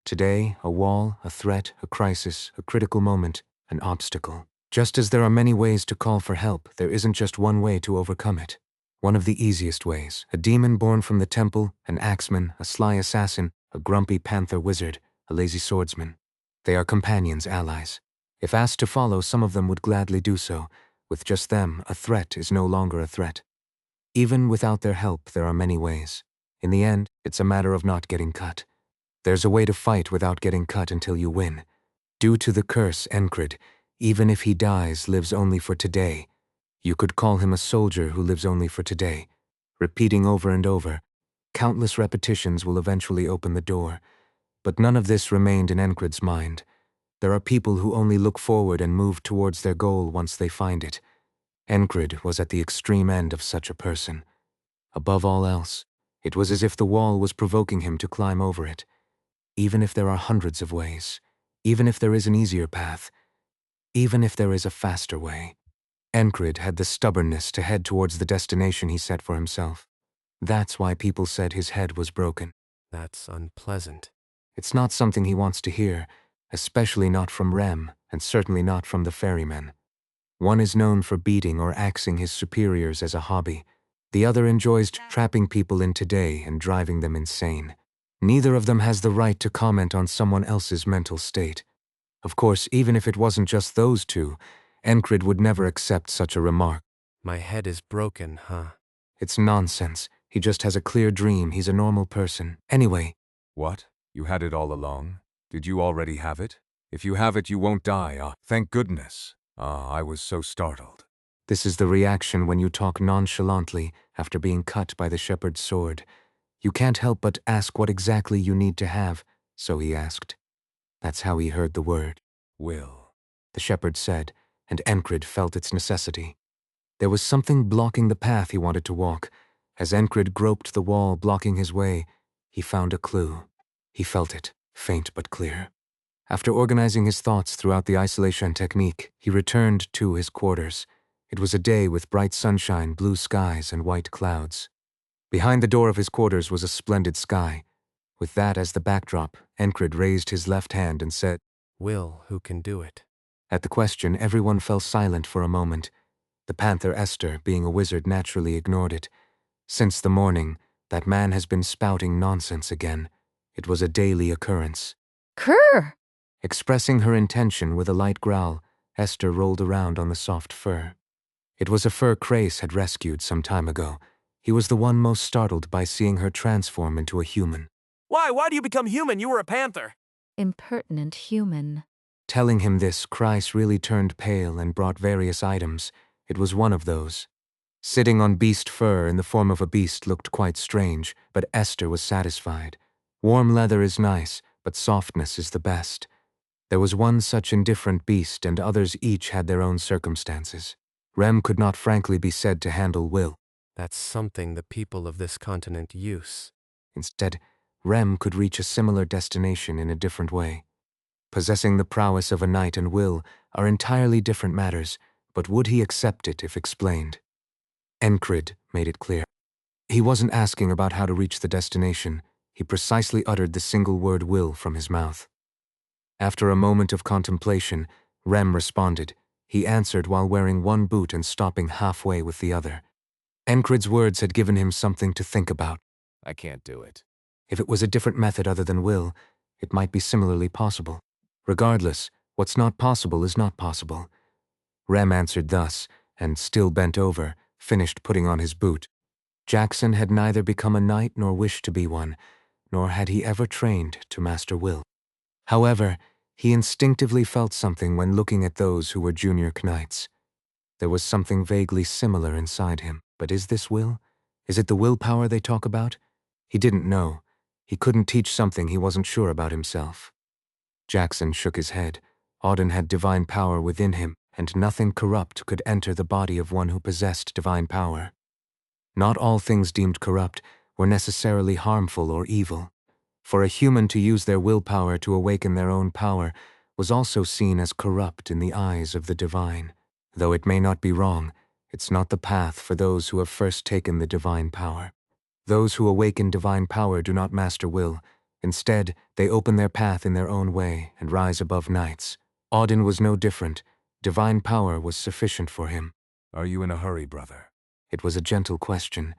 Today, a wall, a threat, a crisis, a critical moment, an obstacle. Just as there are many ways to call for help, there isn't just one way to overcome it. One of the easiest ways, a demon born from the temple, an axeman, a sly assassin, a grumpy panther wizard, a lazy swordsman. They are companions, allies. If asked to follow, some of them would gladly do so. With just them, a threat is no longer a threat. Even without their help, there are many ways. In the end, it's a matter of not getting cut. There's a way to fight without getting cut until you win. Due to the curse, Enkrid, even if he dies, lives only for today. You could call him a soldier who lives only for today. Repeating over and over, countless repetitions will eventually open the door. But none of this remained in Enkrid's mind. There are people who only look forward and move towards their goal once they find it. Enkrid was at the extreme end of such a person. Above all else, it was as if the wall was provoking him to climb over it. Even if there are hundreds of ways, even if there is an easier path, even if there is a faster way, Enkrid had the stubbornness to head towards the destination he set for himself. That's why people said his head was broken. That's unpleasant. It's not something he wants to hear, especially not from Rem, and certainly not from the ferrymen. One is known for beating or axing his superiors as a hobby. The other enjoys trapping people in today and driving them insane. Neither of them has the right to comment on someone else's mental state. Of course, even if it wasn't just those two, Enkrid would never accept such a remark. My head is broken, huh? It's nonsense. He just has a clear dream. He's a normal person. Anyway. What? You had it all along? Did you already have it? If you have it, you won't die. Thank goodness. I was so startled. This is the reaction when you talk nonchalantly after being cut by the shepherd's sword. You can't help but ask what exactly you need to have, so he asked. That's how he heard the word. Will, the shepherd said, and Enkrid felt its necessity. There was something blocking the path he wanted to walk. As Enkrid groped the wall blocking his way, he found a clue. He felt it, faint but clear. After organizing his thoughts throughout the isolation technique, he returned to his quarters. It was a day with bright sunshine, blue skies, and white clouds. Behind the door of his quarters was a splendid sky. With that as the backdrop, Enkrid raised his left hand and said, Will, who can do it? At the question, everyone fell silent for a moment. The panther Esther, being a wizard, naturally ignored it. Since the morning, that man has been spouting nonsense again. It was a daily occurrence. Kerr! Expressing her intention with a light growl, Esther rolled around on the soft fur. It was a fur Krace had rescued some time ago. He was the one most startled by seeing her transform into a human. Why? Why do you become human? You were a panther. Impertinent human. Telling him this, Krace really turned pale and brought various items. It was one of those. Sitting on beast fur in the form of a beast looked quite strange, but Esther was satisfied. Warm leather is nice, but softness is the best. There was one such indifferent beast, and others each had their own circumstances. Rem could not frankly be said to handle Will. That's something the people of this continent use. Instead, Rem could reach a similar destination in a different way. Possessing the prowess of a knight and Will are entirely different matters, but would he accept it if explained? Enkrid made it clear. He wasn't asking about how to reach the destination. He precisely uttered the single word Will from his mouth. After a moment of contemplation, Rem responded. He answered while wearing one boot and stopping halfway with the other. Enkrid's words had given him something to think about. I can't do it. If it was a different method other than Will, it might be similarly possible. Regardless, what's not possible is not possible. Rem answered thus, and still bent over, finished putting on his boot. Jackson had neither become a knight nor wished to be one, nor had he ever trained to master Will. However, he instinctively felt something when looking at those who were junior knights. There was something vaguely similar inside him. But is this Will? Is it the willpower they talk about? He didn't know. He couldn't teach something he wasn't sure about himself. Jackson shook his head. Auden had divine power within him, and nothing corrupt could enter the body of one who possessed divine power. Not all things deemed corrupt were necessarily harmful or evil. For a human to use their willpower to awaken their own power was also seen as corrupt in the eyes of the divine. Though it may not be wrong, it's not the path for those who have first taken the divine power. Those who awaken divine power do not master Will. Instead, they open their path in their own way and rise above knights. Auden was no different. Divine power was sufficient for him. Are you in a hurry, brother? It was a gentle question.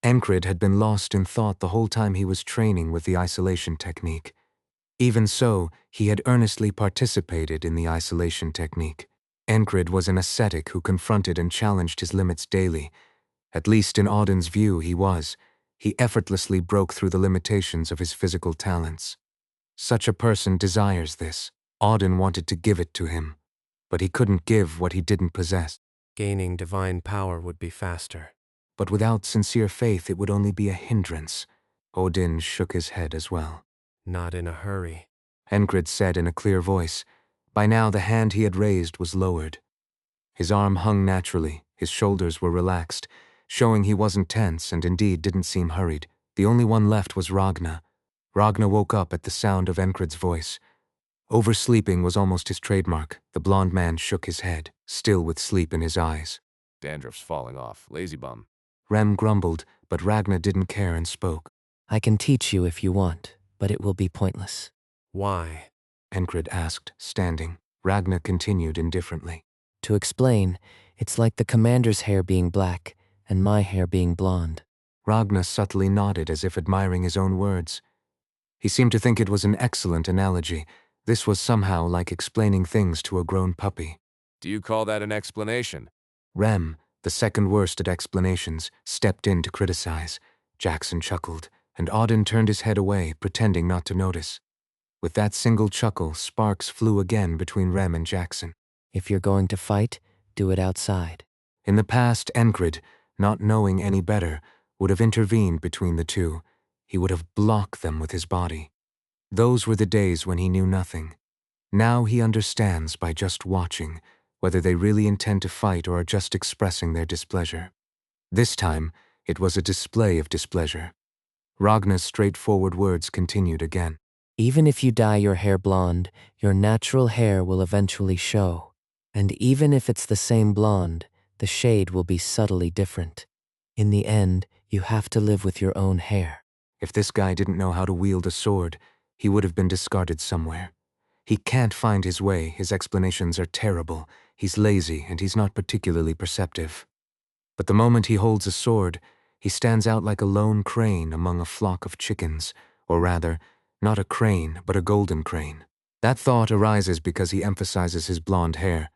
Enkrid had been lost in thought the whole time he was training with the isolation technique. Even so, he had earnestly participated in the isolation technique. Enkrid was an ascetic who confronted and challenged his limits daily. At least in Auden's view, he was. He effortlessly broke through the limitations of his physical talents. Such a person desires this. Auden wanted to give it to him, but he couldn't give what he didn't possess. Gaining divine power would be faster. But without sincere faith, it would only be a hindrance. Auden shook his head as well. Not in a hurry. Enkrid said in a clear voice. By now the hand he had raised was lowered. His arm hung naturally, his shoulders were relaxed, showing he wasn't tense and indeed didn't seem hurried. The only one left was Ragna. Ragna woke up at the sound of Enkrid's voice. Oversleeping was almost his trademark. The blond man shook his head, still with sleep in his eyes. Dandruff's falling off. Lazy bum. Rem grumbled, but Ragna didn't care and spoke. I can teach you if you want, but it will be pointless. Why? Enkrid asked, standing. Ragna continued indifferently. To explain, it's like the commander's hair being black and my hair being blonde. Ragna subtly nodded as if admiring his own words. He seemed to think it was an excellent analogy. This was somehow like explaining things to a grown puppy. Do you call that an explanation? Rem, the second worst at explanations, stepped in to criticize. Jackson chuckled, and Auden turned his head away, pretending not to notice. With that single chuckle, sparks flew again between Rem and Jackson. If you're going to fight, do it outside. In the past, Enkrid, not knowing any better, would have intervened between the two. He would have blocked them with his body. Those were the days when he knew nothing. Now he understands by just watching, whether they really intend to fight or are just expressing their displeasure. This time, it was a display of displeasure. Ragna's straightforward words continued again. Even if you dye your hair blonde, your natural hair will eventually show. And even if it's the same blonde, the shade will be subtly different. In the end, you have to live with your own hair. If this guy didn't know how to wield a sword, he would have been discarded somewhere. He can't find his way, his explanations are terrible, he's lazy, and he's not particularly perceptive. But the moment he holds a sword, he stands out like a lone crane among a flock of chickens, or rather, not a crane, but a golden crane. That thought arises because he emphasizes his blonde hair.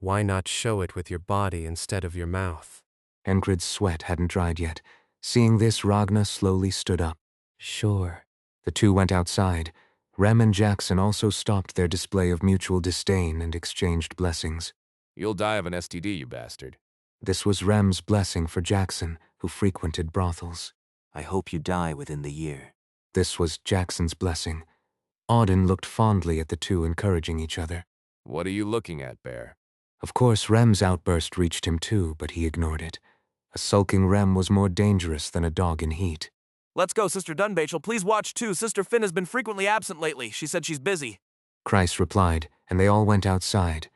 Why not show it with your body instead of your mouth? Enkrid's sweat hadn't dried yet. Seeing this, Ragna slowly stood up. Sure. The two went outside. Rem and Jackson also stopped their display of mutual disdain and exchanged blessings. You'll die of an STD, you bastard. This was Rem's blessing for Jackson, who frequented brothels. I hope you die within the year. This was Jackson's blessing. Auden looked fondly at the two encouraging each other. What are you looking at, Bear? Of course, Rem's outburst reached him too, but he ignored it. A sulking Rem was more dangerous than a dog in heat. Let's go, Sister Dunbachel. Please watch too. Sister Finn has been frequently absent lately. She said she's busy. Christ replied, and they all went outside.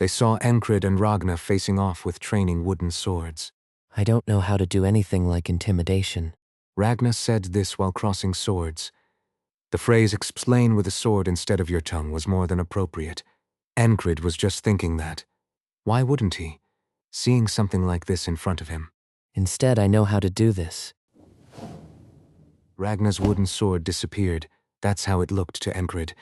They saw Enkrid and Ragna facing off with training wooden swords. I don't know how to do anything like intimidation. Ragna said this while crossing swords. The phrase "explain with a sword instead of your tongue" was more than appropriate. Enkrid was just thinking that. Why wouldn't he? Seeing something like this in front of him. Instead, I know how to do this. Ragna's wooden sword disappeared. That's how it looked to Enkrid.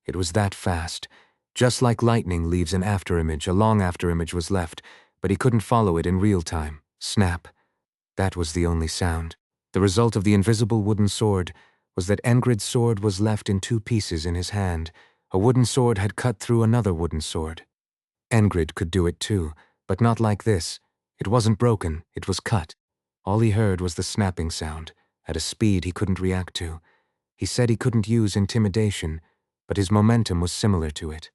It was that fast. Just like lightning leaves an afterimage, a long afterimage was left, but he couldn't follow it in real time. Snap. That was the only sound. The result of the invisible wooden sword was that Enkrid's sword was left in two pieces in his hand. A wooden sword had cut through another wooden sword. Enkrid could do it too, but not like this. It wasn't broken, it was cut. All he heard was the snapping sound, at a speed he couldn't react to. He said he couldn't use intimidation, but his momentum was similar to it.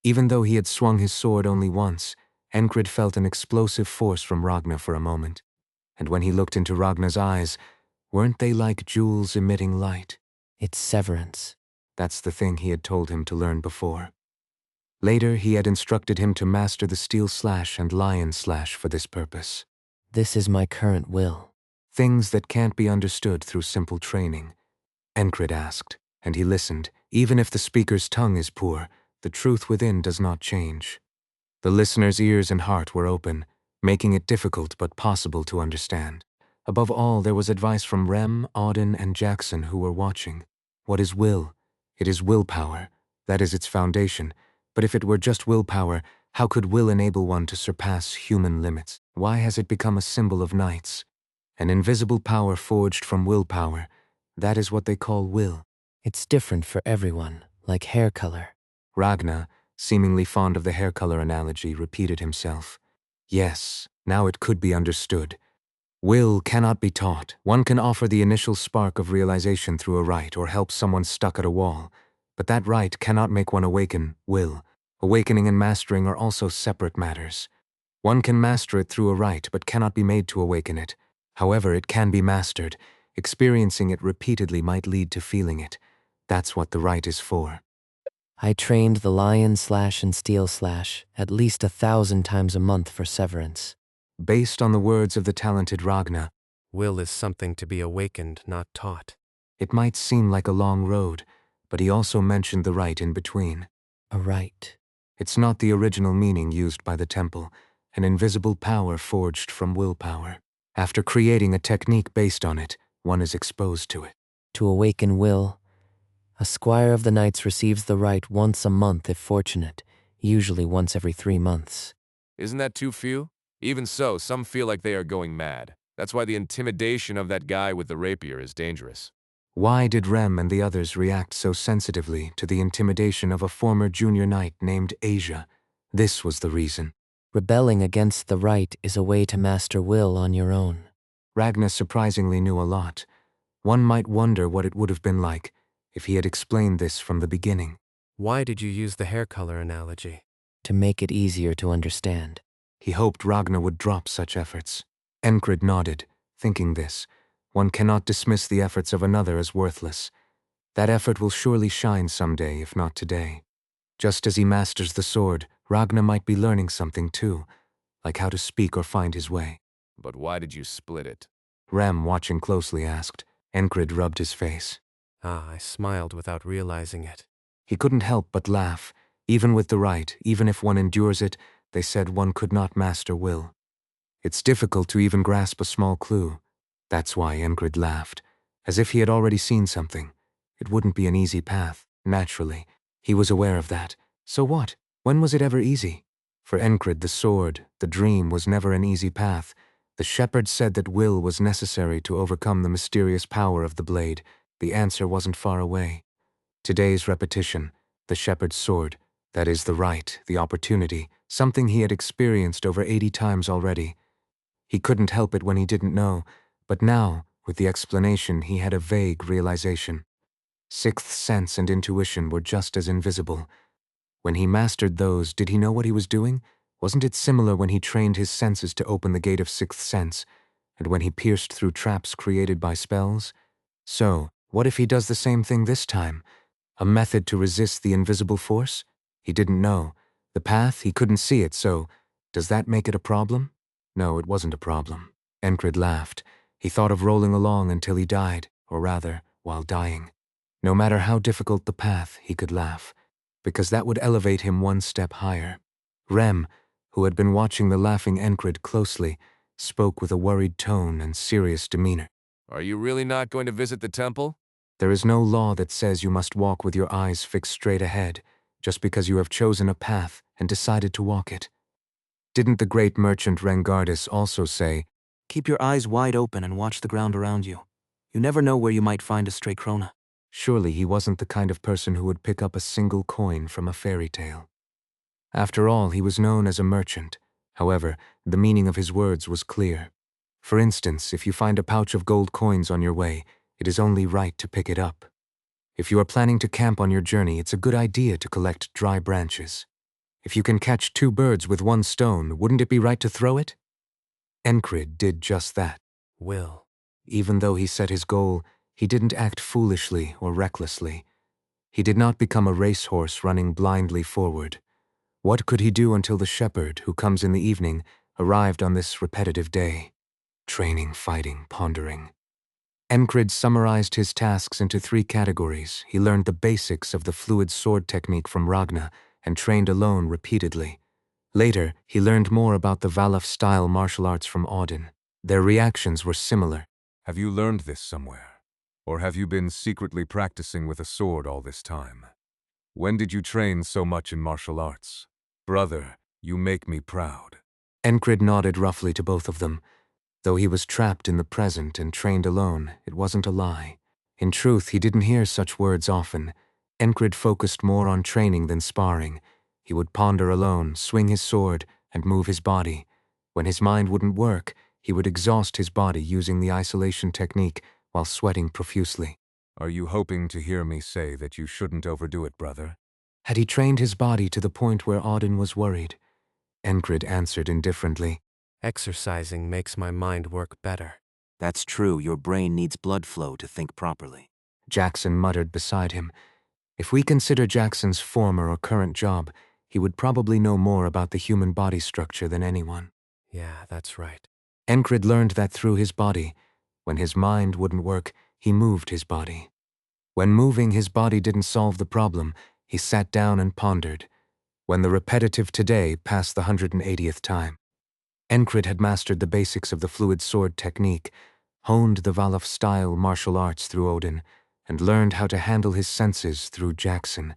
Even though he had swung his sword only once, Enkrid felt an explosive force from Ragna for a moment. And when he looked into Ragna's eyes, weren't they like jewels emitting light? It's severance. That's the thing he had told him to learn before. Later, he had instructed him to master the steel slash and lion slash for this purpose. This is my current will. Things that can't be understood through simple training. Enkrid asked, And he listened. Even if the speaker's tongue is poor, the truth within does not change. The listener's ears and heart were open, making it difficult but possible to understand. Above all, there was advice from Rem, Auden, and Jackson who were watching. What is will? It is willpower. That is its foundation. But if it were just willpower, how could will enable one to surpass human limits? Why has it become a symbol of knights? An invisible power forged from willpower. That is what they call will. It's different for everyone, like hair color. Ragnar, seemingly fond of the hair color analogy, repeated himself. Yes, now it could be understood. Will cannot be taught. One can offer the initial spark of realization through a rite or help someone stuck at a wall, but that rite cannot make one awaken will. Awakening and mastering are also separate matters. One can master it through a rite but cannot be made to awaken it. However, it can be mastered. Experiencing it repeatedly might lead to feeling it. That's what the rite is for. I trained the lion slash and steel slash at least 1,000 times a month for severance. Based on the words of the talented Ragnar, Will is something to be awakened, not taught. it might seem like a long road, but he also mentioned the rite in between. A rite. It's not the original meaning used by the temple, an invisible power forged from willpower. After creating a technique based on it, one is exposed to it. To awaken will, a squire of the knights receives the rite once a month if fortunate, usually once every 3 months. Isn't that too few? Even so, some feel like they are going mad. That's why the intimidation of that guy with the rapier is dangerous. Why did Rem and the others react so sensitively to the intimidation of a former junior knight named Asia? This was the reason. Rebelling against the rite is a way to master will on your own. Ragnar surprisingly knew a lot. One might wonder what it would have been like if he had explained this from the beginning. Why did you use the hair color analogy? To make it easier to understand. He hoped Ragnar would drop such efforts. Enkrid nodded, thinking this. One cannot dismiss the efforts of another as worthless. That effort will surely shine someday, if not today. Just as he masters the sword, Ragnar might be learning something too, like how to speak or find his way. But why did you split it? Rem, watching closely, asked. Enkrid rubbed his face. I smiled without realizing it. He couldn't help but laugh. Even with the rite, even if one endures it, they said one could not master will. It's difficult to even grasp a small clue. That's why Enkrid laughed, as if he had already seen something. It wouldn't be an easy path, naturally. He was aware of that. So what? When was it ever easy? For Enkrid, the sword, the dream, was never an easy path. The shepherd said that will was necessary to overcome the mysterious power of the blade. The answer wasn't far away. Today's repetition, the shepherd's sword, that is the rite, the opportunity, something he had experienced over 80 times already. He couldn't help it when he didn't know, but now, with the explanation, he had a vague realization. Sixth sense and intuition were just as invisible. When he mastered those, did he know what he was doing? Wasn't it similar when he trained his senses to open the gate of sixth sense, and when he pierced through traps created by spells? So, what if he does the same thing this time? A method to resist the invisible force? He didn't know. The path, he couldn't see it, so does that make it a problem? No, it wasn't a problem. Enkrid laughed. He thought of rolling along until he died, or rather, while dying. No matter how difficult the path, he could laugh, because that would elevate him one step higher. Rem, who had been watching the laughing Enkrid closely, spoke with a worried tone and serious demeanor. Are you really not going to visit the temple? There is no law that says you must walk with your eyes fixed straight ahead, just because you have chosen a path and decided to walk it. Didn't the great merchant Rengardus also say, Keep your eyes wide open and watch the ground around you. You never know where you might find a stray krona. surely he wasn't the kind of person who would pick up a single coin from a fairy tale. After all, he was known as a merchant. However, the meaning of his words was clear. For instance, if you find a pouch of gold coins on your way, it is only right to pick it up. If you are planning to camp on your journey, it's a good idea to collect dry branches. If you can catch 2 birds with 1 stone, wouldn't it be right to throw it? Enkrid did just that. Will. Even though he set his goal, he didn't act foolishly or recklessly. He did not become a racehorse running blindly forward. What could he do until the shepherd, who comes in the evening, arrived on this repetitive day? Training, fighting, pondering. Enkrid summarized his tasks into 3 categories. He learned the basics of the fluid sword technique from Ragna and trained alone repeatedly. Later, he learned more about the Valaf-style martial arts from Audin. Their reactions were similar. Have you learned this somewhere? Or have you been secretly practicing with a sword all this time? When did you train so much in martial arts? Brother, you make me proud. Enkrid nodded roughly to both of them. Though he was trapped in the present and trained alone, it wasn't a lie. In truth, he didn't hear such words often. Enkrid focused more on training than sparring. He would ponder alone, swing his sword, and move his body. When his mind wouldn't work, he would exhaust his body using the isolation technique while sweating profusely. Are you hoping to hear me say that you shouldn't overdo it, brother? Had he trained his body to the point where Audin was worried? Enkrid answered indifferently. Exercising makes my mind work better. That's true, your brain needs blood flow to think properly. Jackson muttered beside him. If we consider Jackson's former or current job, he would probably know more about the human body structure than anyone. Yeah, that's right. Enkrid learned that through his body. When his mind wouldn't work, he moved his body. When moving his body didn't solve the problem, he sat down and pondered. When the repetitive today passed the 180th time. Enkrid had mastered the basics of the fluid sword technique, honed the Valaf-style martial arts through Odin, and learned how to handle his senses through Jackson.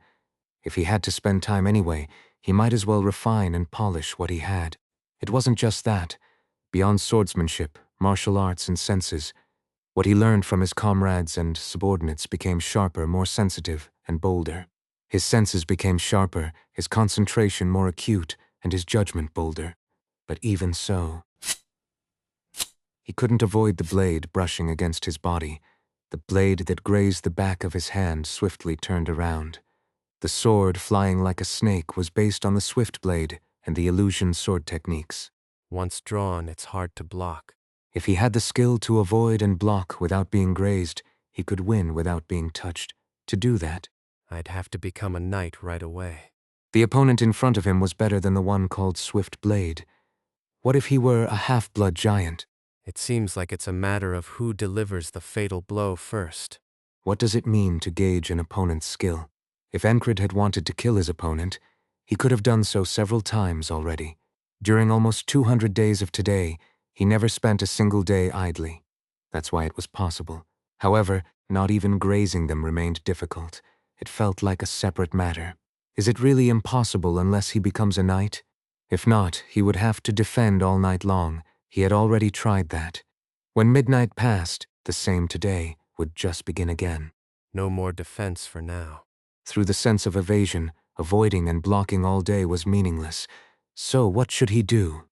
If he had to spend time anyway, he might as well refine and polish what he had. It wasn't just that. Beyond swordsmanship, martial arts, and senses, what he learned from his comrades and subordinates became sharper, more sensitive, and bolder. His senses became sharper, his concentration more acute, and his judgment bolder. But even so, he couldn't avoid the blade brushing against his body. The blade that grazed the back of his hand swiftly turned around. The sword, flying like a snake, was based on the swift blade and the illusion sword techniques. Once drawn, it's hard to block. If he had the skill to avoid and block without being grazed, he could win without being touched. To do that, I'd have to become a knight right away. the opponent in front of him was better than the one called Swift Blade. What if he were a half-blood giant? It seems like it's a matter of who delivers the fatal blow first. What does it mean to gauge an opponent's skill? If Enkrid had wanted to kill his opponent, he could have done so several times already. During almost 200 days of today, he never spent a single day idly. That's why it was possible. However, not even grazing them remained difficult. It felt like a separate matter. Is it really impossible unless he becomes a knight? If not, he would have to defend all night long. He had already tried that. When midnight passed, the same today would just begin again. No more defense for now. Through the sense of evasion, avoiding and blocking all day was meaningless. So what should he do?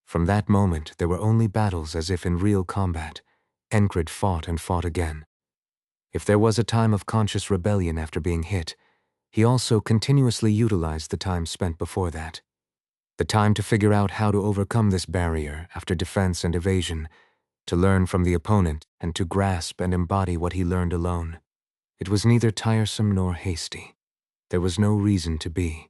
From that moment, there were only battles as if in real combat. Enkrid fought and fought again. If there was a time of conscious rebellion after being hit, he also continuously utilized the time spent before that. The time to figure out how to overcome this barrier after defense and evasion, to learn from the opponent and to grasp and embody what he learned alone. It was neither tiresome nor hasty. There was no reason to be.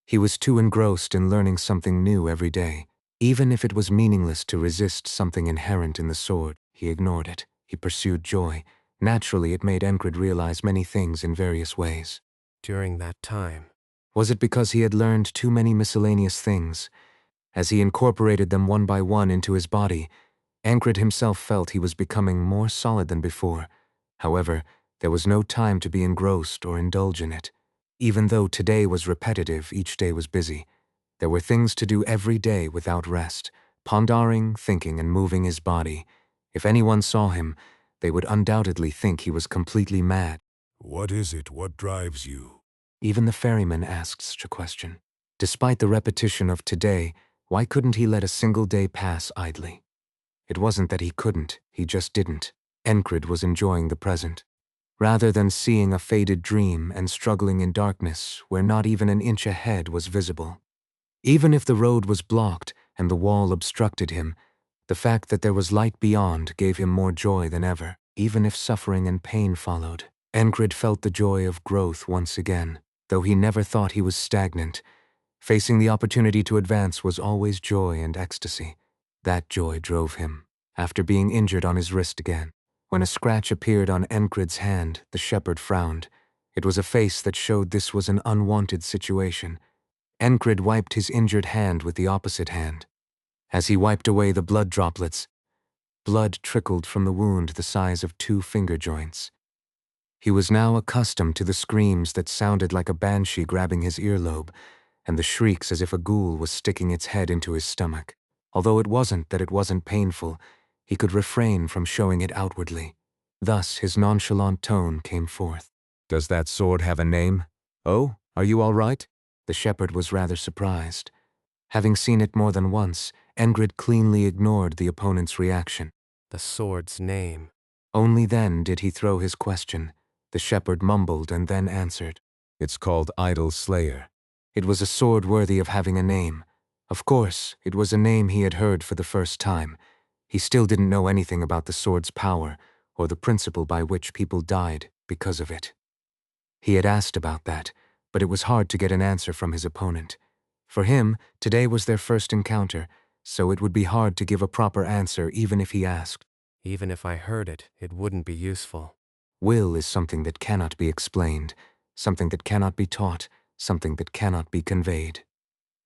He was too engrossed in learning something new every day. Even if it was meaningless to resist something inherent in the sword, he ignored it. He pursued joy. Naturally, it made Enkrid realize many things in various ways. During that time, Was it because he had learned too many miscellaneous things? As he incorporated them one by one into his body, Enkrid himself felt he was becoming more solid than before. However, there was no time to be engrossed or indulge in it. Even though today was repetitive, each day was busy. There were things to do every day without rest, pondering, thinking, and moving his body. If anyone saw him, they would undoubtedly think he was completely mad. What is it? What drives you? Even the ferryman asked such a question. Despite the repetition of today, why couldn't he let a single day pass idly? It wasn't that he couldn't, he just didn't. Enkrid was enjoying the present. Rather than seeing a faded dream and struggling in darkness where not even an inch ahead was visible. Even if the road was blocked and the wall obstructed him, the fact that there was light beyond gave him more joy than ever, even if suffering and pain followed. Enkrid felt the joy of growth once again, though he never thought he was stagnant. Facing the opportunity to advance was always joy and ecstasy. That joy drove him, after being injured on his wrist again. When a scratch appeared on Enkrid's hand, the shepherd frowned. It was a face that showed this was an unwanted situation. Enkrid wiped his injured hand with the opposite hand. As he wiped away the blood droplets, blood trickled from the wound the size of 2 finger joints. He was now accustomed to the screams that sounded like a banshee grabbing his earlobe, and the shrieks as if a ghoul was sticking its head into his stomach. Although it wasn't that it wasn't painful, he could refrain from showing it outwardly. Thus his nonchalant tone came forth. Does that sword have a name? Oh, are you all right? The shepherd was rather surprised. Having seen it more than once, Enkrid cleanly ignored the opponent's reaction. The sword's name. Only then did he throw his question. The shepherd mumbled and then answered. It's called Idol Slayer. It was a sword worthy of having a name. Of course, it was a name he had heard for the first time. He still didn't know anything about the sword's power or the principle by which people died because of it. He had asked about that, but it was hard to get an answer from his opponent. For him, today was their first encounter, so it would be hard to give a proper answer even if he asked. Even if I heard it, it wouldn't be useful. Will is something that cannot be explained, something that cannot be taught, something that cannot be conveyed.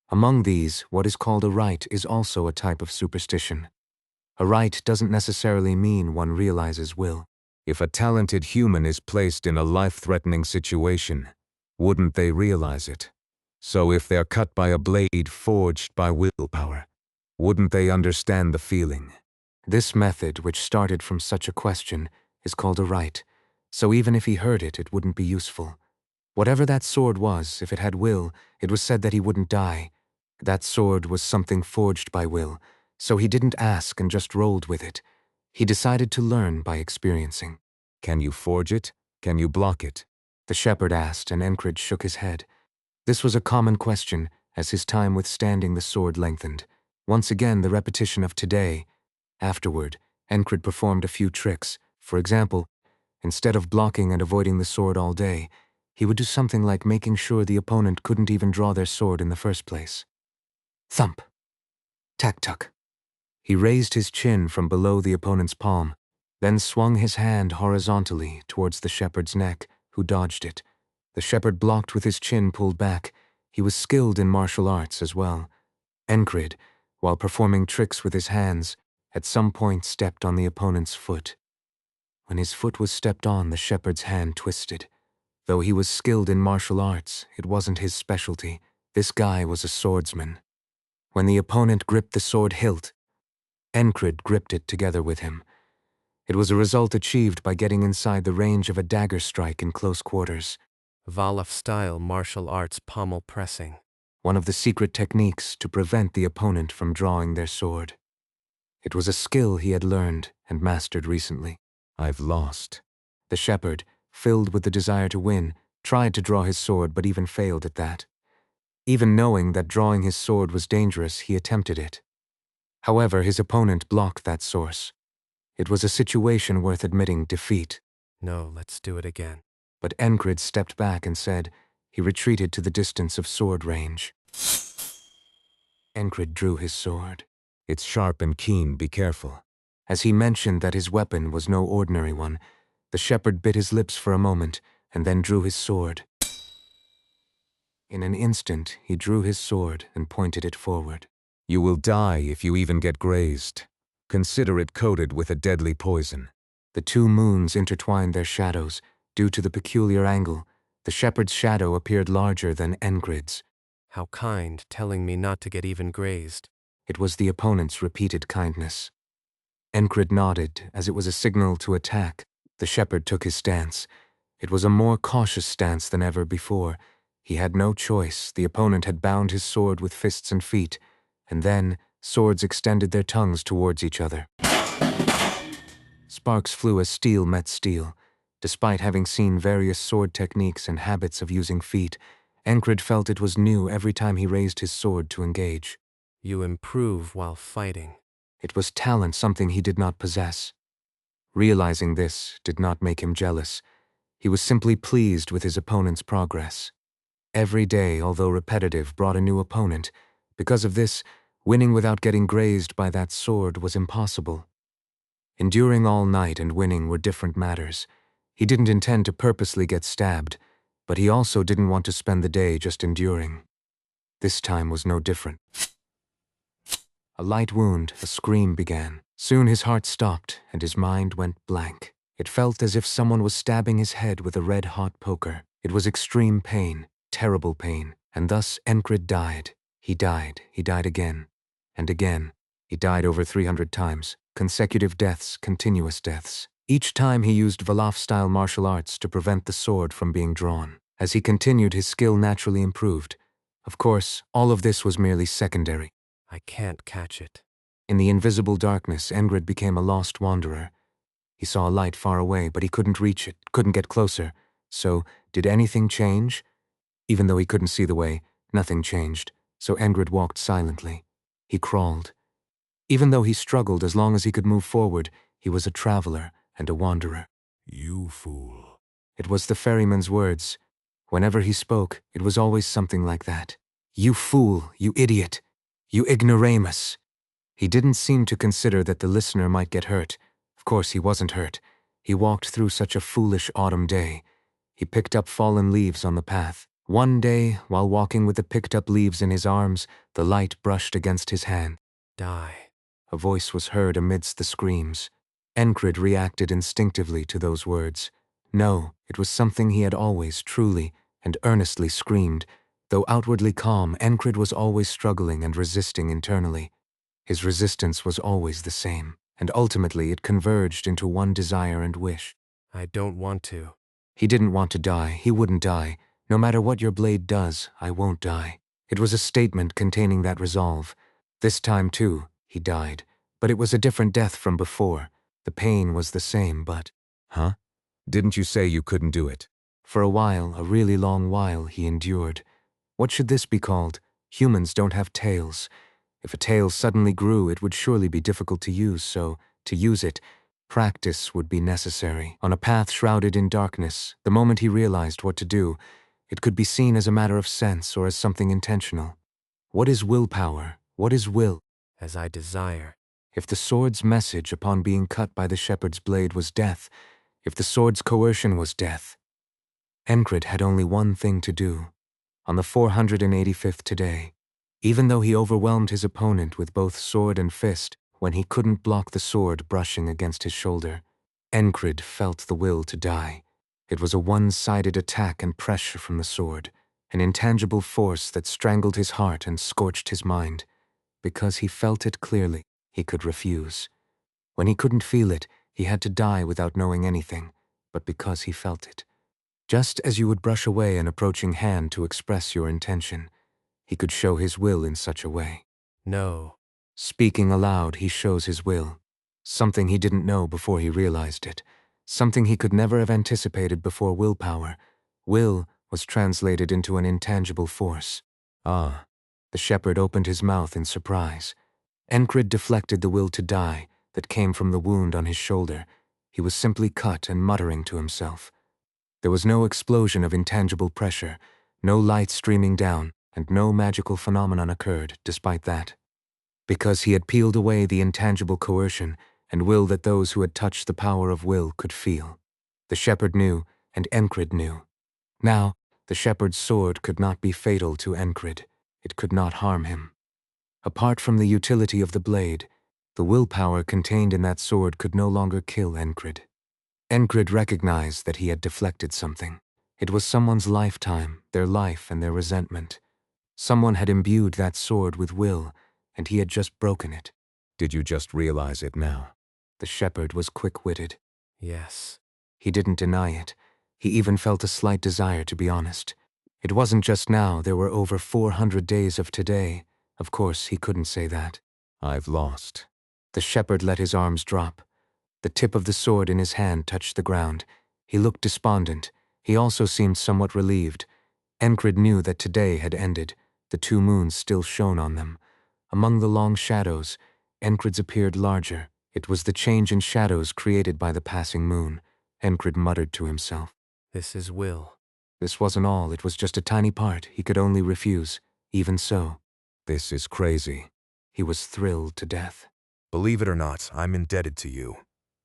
Among these, what is called a rite is also a type of superstition. A rite doesn't necessarily mean one realizes will. If a talented human is placed in a life-threatening situation, wouldn't they realize it? So if they're cut by a blade forged by willpower, wouldn't they understand the feeling? This method, which started from such a question, is called a rite, so even if he heard it, it wouldn't be useful. Whatever that sword was, if it had will, it was said that he wouldn't die. That sword was something forged by will, so he didn't ask and just rolled with it. He decided to learn by experiencing. Can you forge it? Can you block it? The shepherd asked, and Enkrid shook his head. This was a common question, as his time withstanding the sword lengthened. Once again, the repetition of today. Afterward, Enkrid performed a few tricks. For example, instead of blocking and avoiding the sword all day, he would do something like making sure the opponent couldn't even draw their sword in the first place. Thump. Tack-tuck. He raised his chin from below the opponent's palm, then swung his hand horizontally towards the shepherd's neck, who dodged it. The shepherd blocked with his chin pulled back. He was skilled in martial arts as well. Enkrid, while performing tricks with his hands, at some point stepped on the opponent's foot. When his foot was stepped on, the shepherd's hand twisted. Though he was skilled in martial arts, it wasn't his specialty. This guy was a swordsman. When the opponent gripped the sword hilt, Enkrid gripped it together with him. It was a result achieved by getting inside the range of a dagger strike in close quarters. Wolof-style martial arts pommel pressing. One of the secret techniques to prevent the opponent from drawing their sword. It was a skill he had learned and mastered recently. I've lost. The shepherd, filled with the desire to win, tried to draw his sword but even failed at that. Even knowing that drawing his sword was dangerous, he attempted it. However, his opponent blocked that source. It was a situation worth admitting defeat. No, let's do it again. But Enkrid stepped back and said he retreated to the distance of sword range. Enkrid drew his sword. It's sharp and keen, be careful. As he mentioned that his weapon was no ordinary one, the shepherd bit his lips for a moment and then drew his sword. In an instant, he drew his sword and pointed it forward. You will die if you even get grazed. Consider it coated with a deadly poison. The 2 moons intertwined their shadows. Due to the peculiar angle, the shepherd's shadow appeared larger than Enkrid's. How kind, telling me not to get even grazed. It was the opponent's repeated kindness. Enkrid nodded, as it was a signal to attack. The shepherd took his stance. It was a more cautious stance than ever before. He had no choice. The opponent had bound his sword with fists and feet, and then swords extended their tongues towards each other. Sparks flew as steel met steel. Despite having seen various sword techniques and habits of using feet, Enkrid felt it was new every time he raised his sword to engage. You improve while fighting. It was talent, something he did not possess. Realizing this did not make him jealous. He was simply pleased with his opponent's progress. Every day, although repetitive, brought a new opponent. Because of this, winning without getting grazed by that sword was impossible. Enduring all night and winning were different matters. He didn't intend to purposely get stabbed, but he also didn't want to spend the day just enduring. This time was no different. A light wound, a scream began. Soon his heart stopped and his mind went blank. It felt as if someone was stabbing his head with a red-hot poker. It was extreme pain, terrible pain, and thus Enkrid died. He died again, and again. He died over 300 times. Consecutive deaths, continuous deaths. Each time he used Valaf-style martial arts to prevent the sword from being drawn. As he continued, his skill naturally improved. Of course, all of this was merely secondary. I can't catch it. In the invisible darkness, Enkrid became a lost wanderer. He saw a light far away, but he couldn't reach it, couldn't get closer. So, did anything change? Even though he couldn't see the way, nothing changed. So Enkrid walked silently. He crawled. Even though he struggled, as long as he could move forward, he was a traveler and a wanderer. You fool. It was the ferryman's words. Whenever he spoke, it was always something like that. You fool, you idiot, you ignoramus. He didn't seem to consider that the listener might get hurt. Of course he wasn't hurt. He walked through such a foolish autumn day. He picked up fallen leaves on the path. One day, while walking with the picked up leaves in his arms, the light brushed against his hand. Die. A voice was heard amidst the screams. Enkrid reacted instinctively to those words. No, it was something he had always, truly, and earnestly screamed. Though outwardly calm, Enkrid was always struggling and resisting internally. His resistance was always the same, and ultimately it converged into one desire and wish. I don't want to. He didn't want to die. He wouldn't die. No matter what your blade does, I won't die. It was a statement containing that resolve. This time, too, he died. But it was a different death from before. The pain was the same, but… Huh? Didn't you say you couldn't do it? For a while, a really long while, he endured. What should this be called? Humans don't have tails. If a tail suddenly grew, it would surely be difficult to use, so, to use it, practice would be necessary. On a path shrouded in darkness, the moment he realized what to do, it could be seen as a matter of sense or as something intentional. What is willpower? What is will? As I desire. If the sword's message upon being cut by the shepherd's blade was death, if the sword's coercion was death, Enkrid had only one thing to do. On the 485th today, even though he overwhelmed his opponent with both sword and fist, when he couldn't block the sword brushing against his shoulder, Enkrid felt the will to die. It was a one-sided attack and pressure from the sword, an intangible force that strangled his heart and scorched his mind. Because he felt it clearly, he could refuse. When he couldn't feel it, he had to die without knowing anything, but because he felt it. Just as you would brush away an approaching hand to express your intention, he could show his will in such a way. No. Speaking aloud, he shows his will. Something he didn't know before he realized it. Something he could never have anticipated before willpower. Will was translated into an intangible force. Ah. The shepherd opened his mouth in surprise. Enkrid deflected the will to die that came from the wound on his shoulder. He was simply cut and muttering to himself. There was no explosion of intangible pressure, no light streaming down, and no magical phenomenon occurred despite that. Because he had peeled away the intangible coercion and will that those who had touched the power of will could feel. The shepherd knew, and Enkrid knew. Now, the shepherd's sword could not be fatal to Enkrid. It could not harm him. Apart from the utility of the blade, the willpower contained in that sword could no longer kill Enkrid. Enkrid recognized that he had deflected something. It was someone's lifetime, their life and their resentment. Someone had imbued that sword with will, and he had just broken it. Did you just realize it now? The shepherd was quick-witted. Yes. He didn't deny it. He even felt a slight desire to be honest. It wasn't just now, there were over 400 days of today. Of course, he couldn't say that. I've lost. The shepherd let his arms drop. The tip of the sword in his hand touched the ground. He looked despondent. He also seemed somewhat relieved. Enkrid knew that today had ended. The two moons still shone on them. Among the long shadows, Enkrid's appeared larger. It was the change in shadows created by the passing moon. Enkrid muttered to himself. This is will. This wasn't all, it was just a tiny part. He could only refuse. Even so. This is crazy. He was thrilled to death. Believe it or not, I'm indebted to you.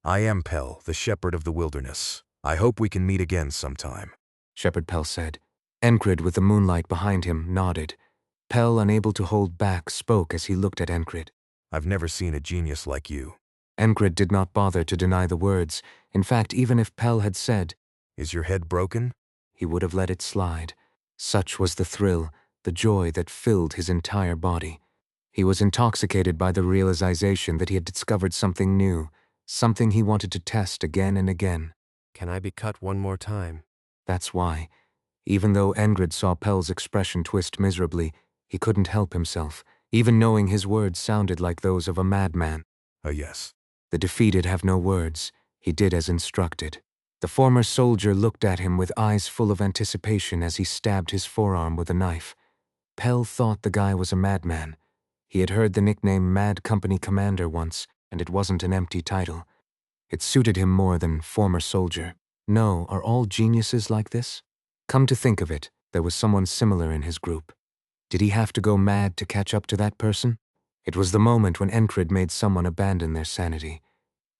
I am Pell, the shepherd of the wilderness. I hope we can meet again sometime. Shepherd Pell said. Enkrid, with the moonlight behind him, nodded. Pell, unable to hold back, spoke as he looked at Enkrid. I've never seen a genius like you. Enkrid did not bother to deny the words. In fact, even if Pell had said, Is your head broken? he would have let it slide. Such was the thrill, the joy that filled his entire body. He was intoxicated by the realization that he had discovered something new, something he wanted to test again and again. Can I be cut one more time? That's why, even though Enkrid saw Pell's expression twist miserably, he couldn't help himself, even knowing his words sounded like those of a madman. Yes. The defeated have no words. He did as instructed. The former soldier looked at him with eyes full of anticipation as he stabbed his forearm with a knife. Pell thought the guy was a madman. He had heard the nickname Mad Company Commander once, and it wasn't an empty title. It suited him more than former soldier. No, are all geniuses like this? Come to think of it, there was someone similar in his group. Did he have to go mad to catch up to that person? It was the moment when Enkrid made someone abandon their sanity.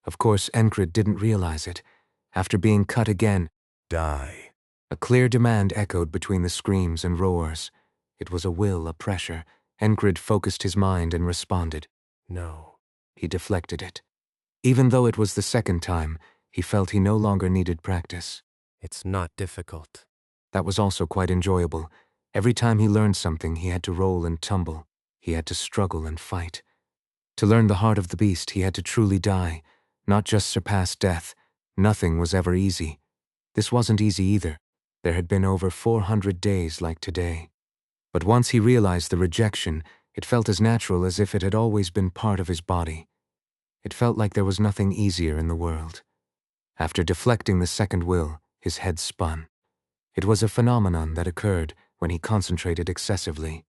Of course, Enkrid didn't realize it. After being cut again, Die. a clear demand echoed between the screams and roars. It was a will, a pressure. Enkrid focused his mind and responded. No. He deflected it. Even though it was the second time, he felt he no longer needed practice. It's not difficult. That was also quite enjoyable. Every time he learned something, he had to roll and tumble. He had to struggle and fight. To learn the heart of the beast, he had to truly die, not just surpass death. Nothing was ever easy. This wasn't easy either. There had been over 400 days like today. But once he realized the rejection, it felt as natural as if it had always been part of his body. It felt like there was nothing easier in the world. After deflecting the second will, his head spun. It was a phenomenon that occurred when he concentrated excessively.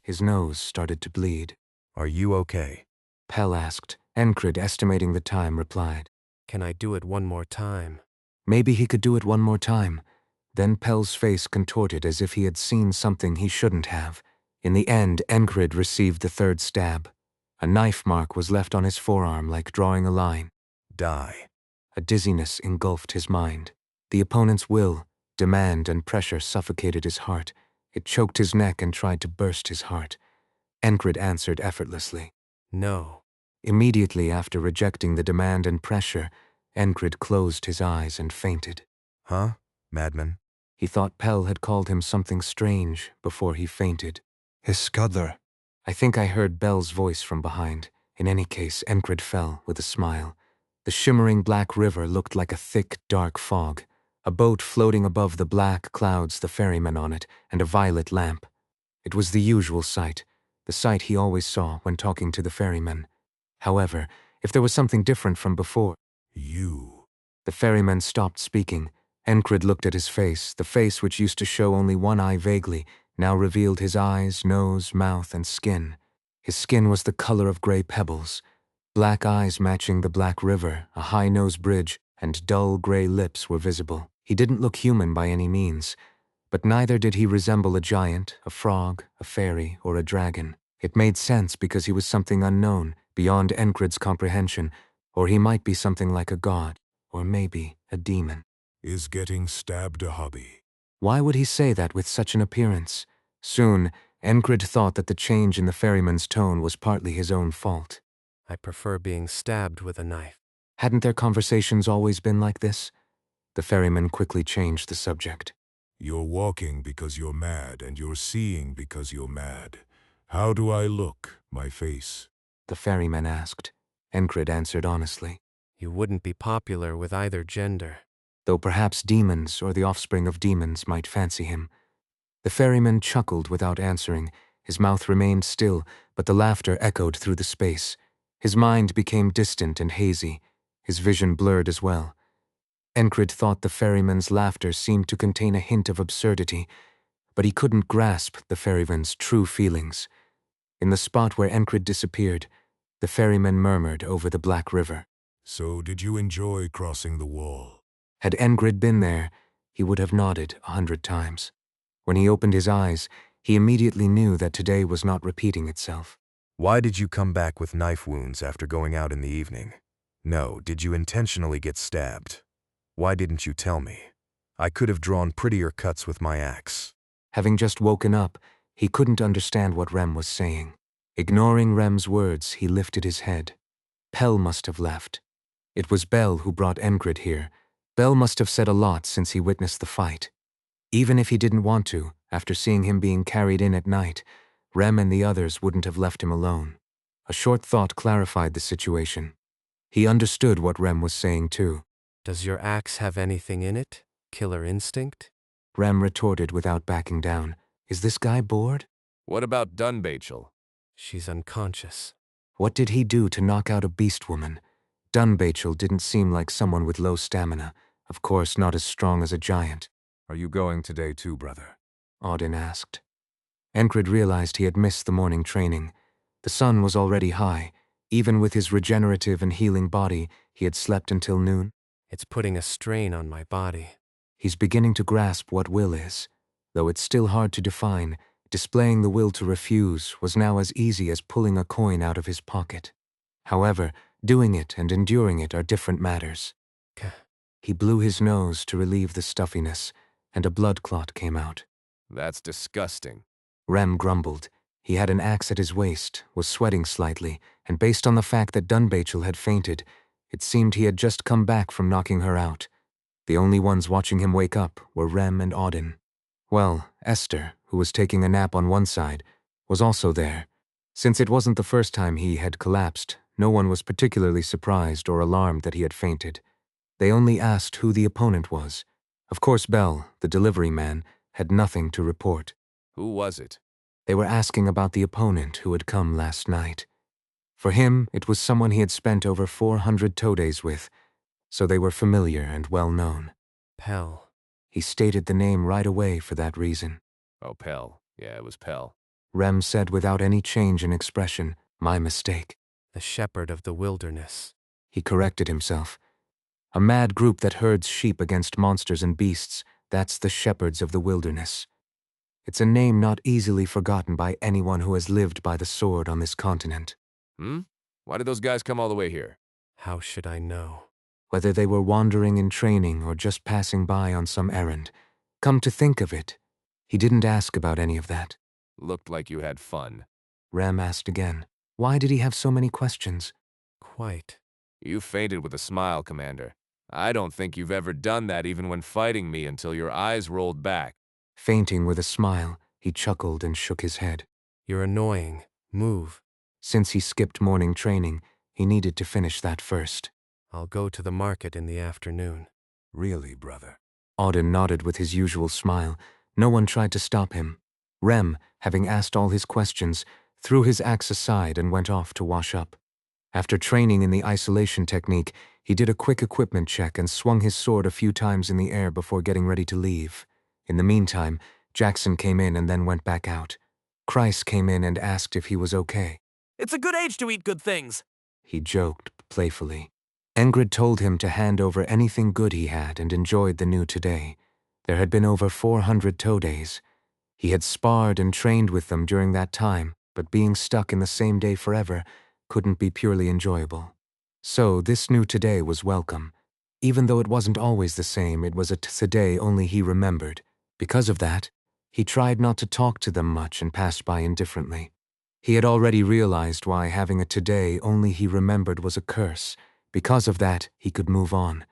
His nose started to bleed. Are you okay? Pell asked. Enkrid, estimating the time, replied. Can I do it one more time? Maybe he could do it one more time. Then Pell's face contorted as if he had seen something he shouldn't have. In the end, Enkrid received the third stab. A knife mark was left on his forearm like drawing a line. Die. A dizziness engulfed his mind. The opponent's will, demand, and pressure suffocated his heart. It choked his neck and tried to burst his heart. Enkrid answered effortlessly. No. Immediately after rejecting the demand and pressure, Enkrid closed his eyes and fainted. Huh? Madman? He thought Pell had called him something strange before he fainted. Hiskudler. I think I heard Bell's voice from behind. In any case, Enkrid fell with a smile. The shimmering black river looked like a thick, dark fog. A boat floating above the black clouds, the ferryman on it, and a violet lamp. It was the usual sight, the sight he always saw when talking to the ferryman. However, if there was something different from before... You. The ferryman stopped speaking. Enkrid looked at his face. The face which used to show only one eye vaguely, now revealed his eyes, nose, mouth, and skin. His skin was the color of gray pebbles. Black eyes matching the black river, a high-nosed bridge, and dull gray lips were visible. He didn't look human by any means, but neither did he resemble a giant, a frog, a fairy, or a dragon. It made sense because he was something unknown, beyond Enkrid's comprehension, or he might be something like a god, or maybe a demon. Is getting stabbed a hobby? Why would he say that with such an appearance? Soon, Enkrid thought that the change in the ferryman's tone was partly his own fault. I prefer being stabbed with a knife. Hadn't their conversations always been like this? The ferryman quickly changed the subject. You're walking because you're mad, and you're seeing because you're mad. How do I look, my face? The ferryman asked. Enkrid answered honestly. You wouldn't be popular with either gender. Though perhaps demons or the offspring of demons might fancy him. The ferryman chuckled without answering. His mouth remained still, but the laughter echoed through the space. His mind became distant and hazy. His vision blurred as well. Enkrid thought the ferryman's laughter seemed to contain a hint of absurdity, but he couldn't grasp the ferryman's true feelings. In the spot where Enkrid disappeared, the ferryman murmured over the black river. So did you enjoy crossing the wall? Had Enkrid been there, he would have nodded 100 times. When he opened his eyes, he immediately knew that today was not repeating itself. Why did you come back with knife wounds after going out in the evening? No, did you intentionally get stabbed? Why didn't you tell me? I could have drawn prettier cuts with my axe. Having just woken up, he couldn't understand what Rem was saying. Ignoring Rem's words, he lifted his head. Pell must have left. It was Bell who brought Enkrid here. Bell must have said a lot since he witnessed the fight. Even if he didn't want to, after seeing him being carried in at night, Rem and the others wouldn't have left him alone. A short thought clarified the situation. He understood what Rem was saying too. Does your axe have anything in it? Killer instinct? Rem retorted without backing down. Is this guy bored? What about Dunbachel? She's unconscious. What did he do to knock out a beast woman? Dunbachel didn't seem like someone with low stamina, of course not as strong as a giant. Are you going today too, brother? Audin asked. Enkrid realized he had missed the morning training. The sun was already high. Even with his regenerative and healing body, he had slept until noon. It's putting a strain on my body. He's beginning to grasp what will is. Though it's still hard to define, displaying the will to refuse was now as easy as pulling a coin out of his pocket. However, doing it and enduring it are different matters. He blew his nose to relieve the stuffiness, and a blood clot came out. That's disgusting. Rem grumbled. He had an axe at his waist, was sweating slightly, and based on the fact that Dunbachel had fainted, it seemed he had just come back from knocking her out. The only ones watching him wake up were Rem and Audin. Well, Esther, who was taking a nap on one side, was also there. Since it wasn't the first time he had collapsed, no one was particularly surprised or alarmed that he had fainted. They only asked who the opponent was. Of course Bell, the delivery man, had nothing to report. Who was it? They were asking about the opponent who had come last night. For him, it was someone he had spent over 400 todays with, so they were familiar and well known. Pell. He stated the name right away for that reason. Oh, Pell. Yeah, it was Pell. Rem said without any change in expression, "My mistake." The shepherd of the wilderness. He corrected himself. A mad group that herds sheep against monsters and beasts, that's the shepherds of the wilderness. It's a name not easily forgotten by anyone who has lived by the sword on this continent. Why did those guys come all the way here? How should I know? Whether they were wandering in training or just passing by on some errand. Come to think of it, he didn't ask about any of that. Looked like you had fun. Rem asked again. Why did he have so many questions? Quite. You fainted with a smile, Commander. I don't think you've ever done that even when fighting me until your eyes rolled back. Fainting with a smile, he chuckled and shook his head. You're annoying. Move. Since he skipped morning training, he needed to finish that first. I'll go to the market in the afternoon. Really, brother? Audin nodded with his usual smile. No one tried to stop him. Rem, having asked all his questions, threw his axe aside and went off to wash up. After training in the isolation technique, he did a quick equipment check and swung his sword a few times in the air before getting ready to leave. In the meantime, Jackson came in and then went back out. Kreis came in and asked if he was okay. It's a good age to eat good things. He joked playfully. Enkrid told him to hand over anything good he had and enjoyed the new today. There had been over 400 todays. He had sparred and trained with them during that time, but being stuck in the same day forever couldn't be purely enjoyable. So this new today was welcome. Even though it wasn't always the same, it was a today only he remembered. Because of that, he tried not to talk to them much and passed by indifferently. He had already realized why having a today only he remembered was a curse. Because of that, he could move on.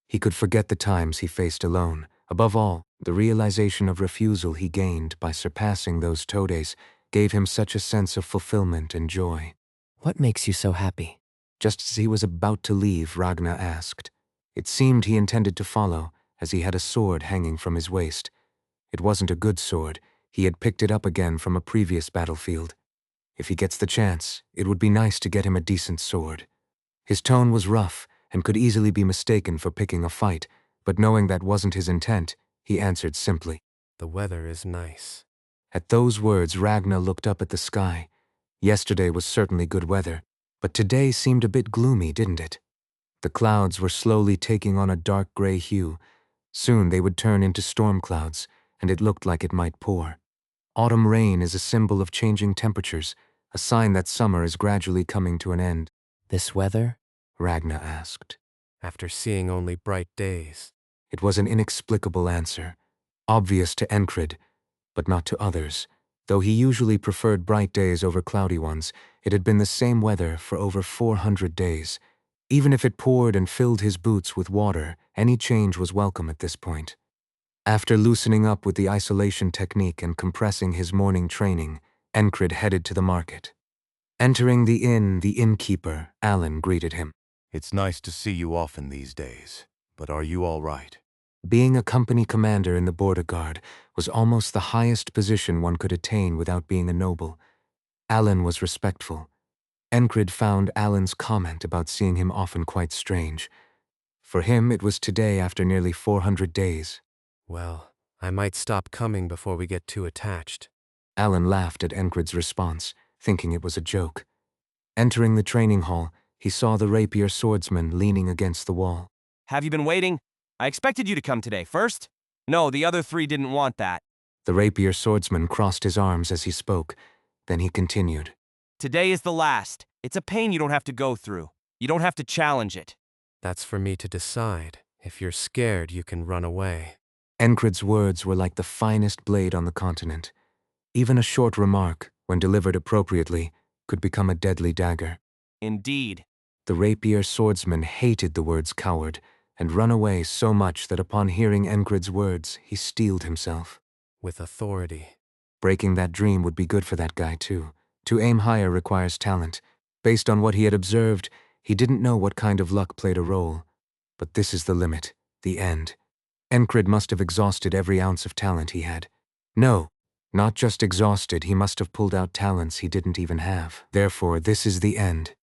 He could forget the times he faced alone. Above all, the realization of refusal he gained by surpassing those todays gave him such a sense of fulfillment and joy. What makes you so happy? Just as he was about to leave, Ragna asked. It seemed he intended to follow, as he had a sword hanging from his waist. It wasn't a good sword. He had picked it up again from a previous battlefield. If he gets the chance, it would be nice to get him a decent sword. His tone was rough and could easily be mistaken for picking a fight, but knowing that wasn't his intent, he answered simply. The weather is nice. At those words, Ragna looked up at the sky. Yesterday was certainly good weather, but today seemed a bit gloomy, didn't it? The clouds were slowly taking on a dark gray hue. Soon they would turn into storm clouds, and it looked like it might pour. Autumn rain is a symbol of changing temperatures, a sign that summer is gradually coming to an end. This weather? Ragna asked. After seeing only bright days. It was an inexplicable answer, obvious to Enkrid, but not to others. Though he usually preferred bright days over cloudy ones, it had been the same weather for over 400 days. Even if it poured and filled his boots with water, any change was welcome at this point. After loosening up with the isolation technique and compressing his morning training, Enkrid headed to the market. Entering the inn, the innkeeper, Alan, greeted him. It's nice to see you often these days, but are you all right? Being a company commander in the border guard was almost the highest position one could attain without being a noble. Alan was respectful. Enkrid found Alan's comment about seeing him often quite strange. For him, it was today after nearly 400 days. Well, I might stop coming before we get too attached. Alan laughed at Enkrid's response, thinking it was a joke. Entering the training hall, he saw the rapier swordsman leaning against the wall. Have you been waiting? I expected you to come today first. No, the other 3 didn't want that. The rapier swordsman crossed his arms as he spoke. Then he continued. Today is the last. It's a pain you don't have to go through. You don't have to challenge it. That's for me to decide. If you're scared, you can run away. Enkrid's words were like the finest blade on the continent. Even a short remark, when delivered appropriately, could become a deadly dagger. Indeed. The rapier swordsman hated the words coward, and run away so much that upon hearing Enkrid's words, he steeled himself. With authority. Breaking that dream would be good for that guy, too. To aim higher requires talent. Based on what he had observed, he didn't know what kind of luck played a role. But this is the limit, the end. Enkrid must have exhausted every ounce of talent he had. No, not just exhausted, he must have pulled out talents he didn't even have. Therefore, this is the end.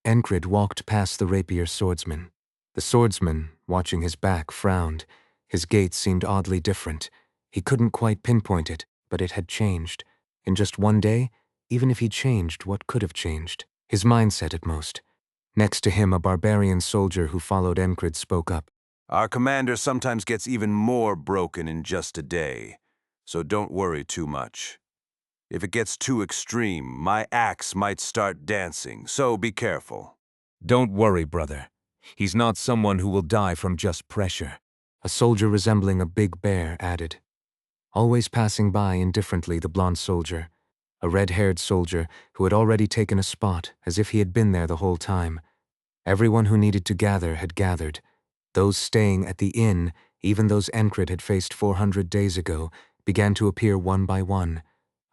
Enkrid walked past the rapier swordsman. The swordsman, watching his back, frowned. His gait seemed oddly different. He couldn't quite pinpoint it, but it had changed. In just one day, even if he changed, what could have changed? His mindset at most. Next to him, a barbarian soldier who followed Enkrid spoke up. Our commander sometimes gets even more broken in just a day, so don't worry too much. If it gets too extreme, my axe might start dancing, so be careful. Don't worry, brother. He's not someone who will die from just pressure. A soldier resembling a big bear added. Always passing by indifferently the blond soldier, a red-haired soldier who had already taken a spot as if he had been there the whole time. Everyone who needed to gather had gathered. Those staying at the inn, even those Enkrid had faced 400 days ago, began to appear one by one.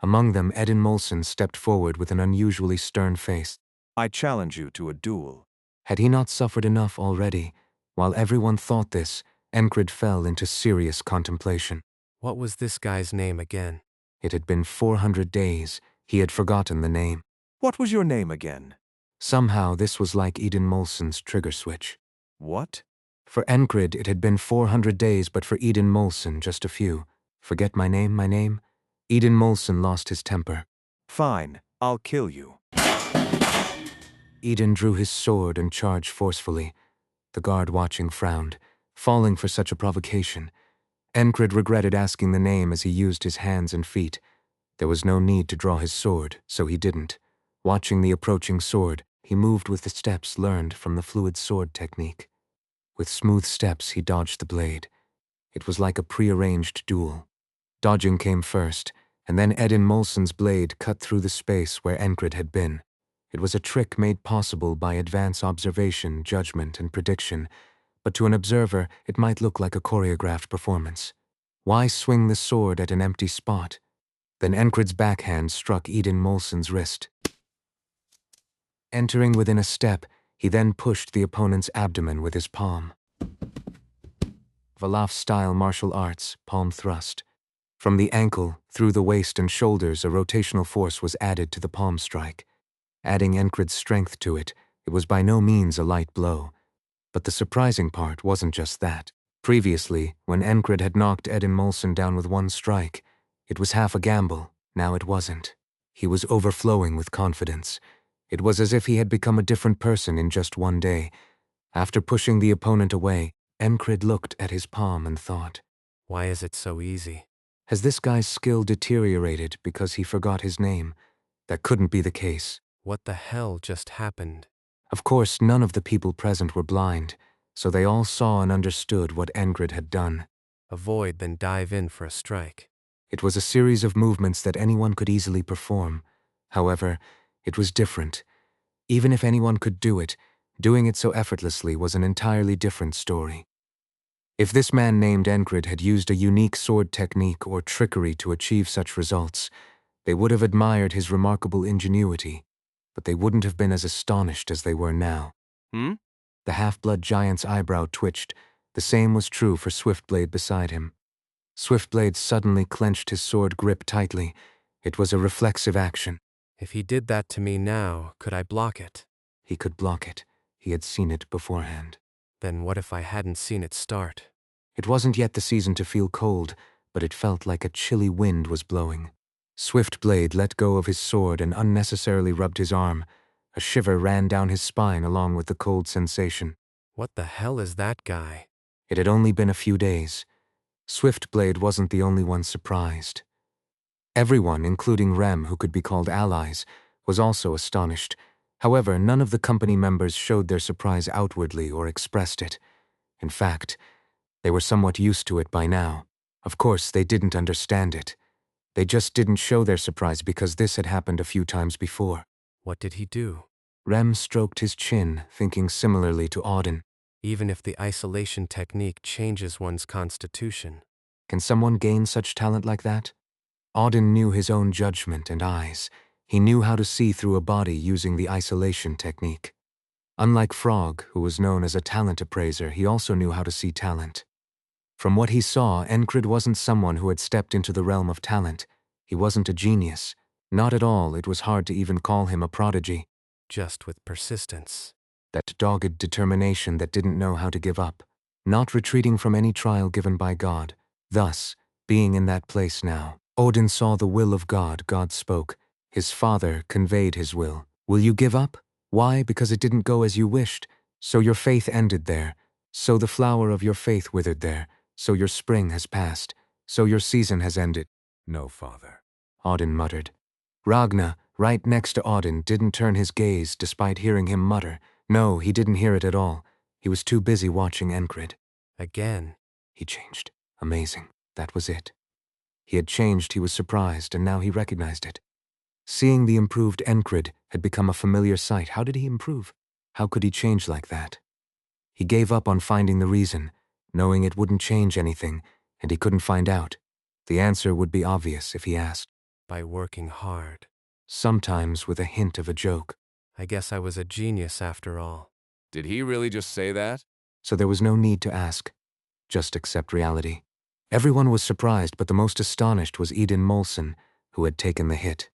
Among them, Edin Molson stepped forward with an unusually stern face. I challenge you to a duel. Had he not suffered enough already? While everyone thought this, Enkrid fell into serious contemplation. What was this guy's name again? It had been 400 days. He had forgotten the name. What was your name again? Somehow this was like Edin Molson's trigger switch. What? For Enkrid it had been 400 days, but for Edin Molson just a few. Forget my name, my name? Edin Molson lost his temper. Fine, I'll kill you. Edin drew his sword and charged forcefully. The guard watching frowned, falling for such a provocation. Enkrid regretted asking the name as he used his hands and feet. There was no need to draw his sword, so he didn't. Watching the approaching sword, he moved with the steps learned from the fluid sword technique. With smooth steps, he dodged the blade. It was like a prearranged duel. Dodging came first, and then Edin Molson's blade cut through the space where Enkrid had been. It was a trick made possible by advanced observation, judgment, and prediction, but to an observer it might look like a choreographed performance. Why swing the sword at an empty spot? Then Enkrid's backhand struck Edin Molson's wrist. Entering within a step, he then pushed the opponent's abdomen with his palm. Valaf-style martial arts, palm thrust. From the ankle, through the waist and shoulders, a rotational force was added to the palm strike. Adding Enkrid's strength to it, it was by no means a light blow. But the surprising part wasn't just that. Previously, when Enkrid had knocked Edin Molson down with one strike, it was half a gamble. Now it wasn't. He was overflowing with confidence. It was as if he had become a different person in just one day. After pushing the opponent away, Enkrid looked at his palm and thought, Why is it so easy? Has this guy's skill deteriorated because he forgot his name? That couldn't be the case. What the hell just happened? Of course, none of the people present were blind, so they all saw and understood what Enkrid had done. Avoid, then dive in for a strike. It was a series of movements that anyone could easily perform. However, it was different. Even if anyone could do it, doing it so effortlessly was an entirely different story. If this man named Enkrid had used a unique sword technique or trickery to achieve such results, they would have admired his remarkable ingenuity, but they wouldn't have been as astonished as they were now. The half-blood giant's eyebrow twitched. The same was true for Swiftblade beside him. Swiftblade suddenly clenched his sword grip tightly. It was a reflexive action. If he did that to me now, could I block it? He could block it. He had seen it beforehand. Then what if I hadn't seen it start? It wasn't yet the season to feel cold, but it felt like a chilly wind was blowing. Swiftblade let go of his sword and unnecessarily rubbed his arm. A shiver ran down his spine along with the cold sensation. What the hell is that guy? It had only been a few days. Swiftblade wasn't the only one surprised. Everyone, including Rem, who could be called allies, was also astonished. However, none of the company members showed their surprise outwardly or expressed it. In fact, they were somewhat used to it by now. Of course, they didn't understand it. They just didn't show their surprise because this had happened a few times before. What did he do? Rem stroked his chin, thinking similarly to Auden. Even if the isolation technique changes one's constitution. Can someone gain such talent like that? Auden knew his own judgment and eyes. He knew how to see through a body using the isolation technique. Unlike Frog, who was known as a talent appraiser, he also knew how to see talent. From what he saw, Enkrid wasn't someone who had stepped into the realm of talent. He wasn't a genius. Not at all. It was hard to even call him a prodigy. Just with persistence. That dogged determination that didn't know how to give up. Not retreating from any trial given by God. Thus, being in that place now. Odin saw the will of God. God spoke. His father conveyed his will. Will you give up? Why? Because it didn't go as you wished. So your faith ended there. So the flower of your faith withered there. So your spring has passed. So your season has ended. No, father. Odin muttered. Ragna, right next to Odin, didn't turn his gaze despite hearing him mutter. No, he didn't hear it at all. He was too busy watching Enkrid. Again. He changed. Amazing. That was it. He had changed, he was surprised, and now he recognized it. Seeing the improved Enkrid had become a familiar sight. How did he improve? How could he change like that? He gave up on finding the reason, knowing it wouldn't change anything, and he couldn't find out. The answer would be obvious if he asked. By working hard. Sometimes with a hint of a joke. I guess I was a genius after all. Did he really just say that? So there was no need to ask. Just accept reality. Everyone was surprised, but the most astonished was Eden Molson, who had taken the hit.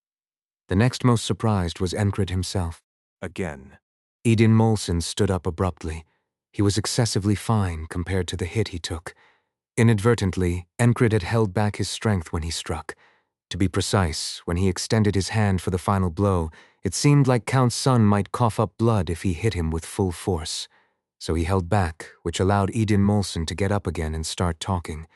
The next most surprised was Enkrid himself. Again. Eden Molson stood up abruptly. He was excessively fine compared to the hit he took. Inadvertently, Enkrid had held back his strength when he struck. To be precise, when he extended his hand for the final blow, it seemed like Count Sun might cough up blood if he hit him with full force. So he held back, which allowed Eden Molson to get up again and start talking.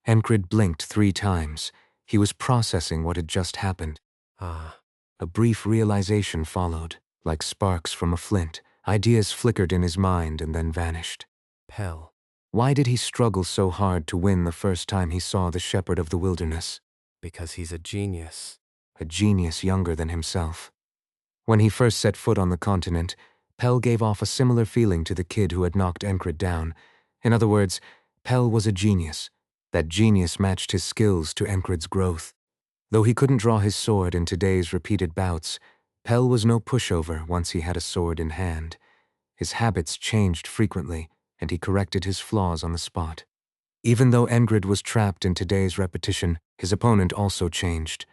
Enkrid blinked 3 times. He was processing what had just happened. A brief realization followed. Like sparks from a flint, ideas flickered in his mind and then vanished. Pell. Why did he struggle so hard to win the first time he saw the shepherd of the wilderness? Because he's a genius. A genius younger than himself. When he first set foot on the continent, Pell gave off a similar feeling to the kid who had knocked Enkrid down. In other words, Pell was a genius. That genius matched his skills to Enkrid's growth. Though he couldn't draw his sword in today's repeated bouts, Pell was no pushover once he had a sword in hand. His habits changed frequently, and he corrected his flaws on the spot. Even though Enkrid was trapped in today's repetition, his opponent also changed.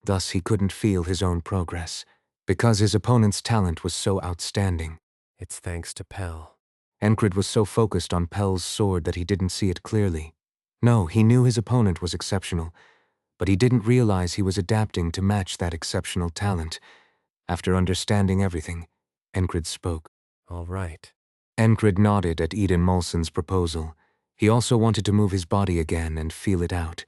Thus he couldn't feel his own progress, because his opponent's talent was so outstanding. It's thanks to Pell. Enkrid was so focused on Pell's sword that he didn't see it clearly. No, he knew his opponent was exceptional, but he didn't realize he was adapting to match that exceptional talent. After understanding everything, Enkrid spoke. All right. Enkrid nodded at Eden Molson's proposal. He also wanted to move his body again and feel it out.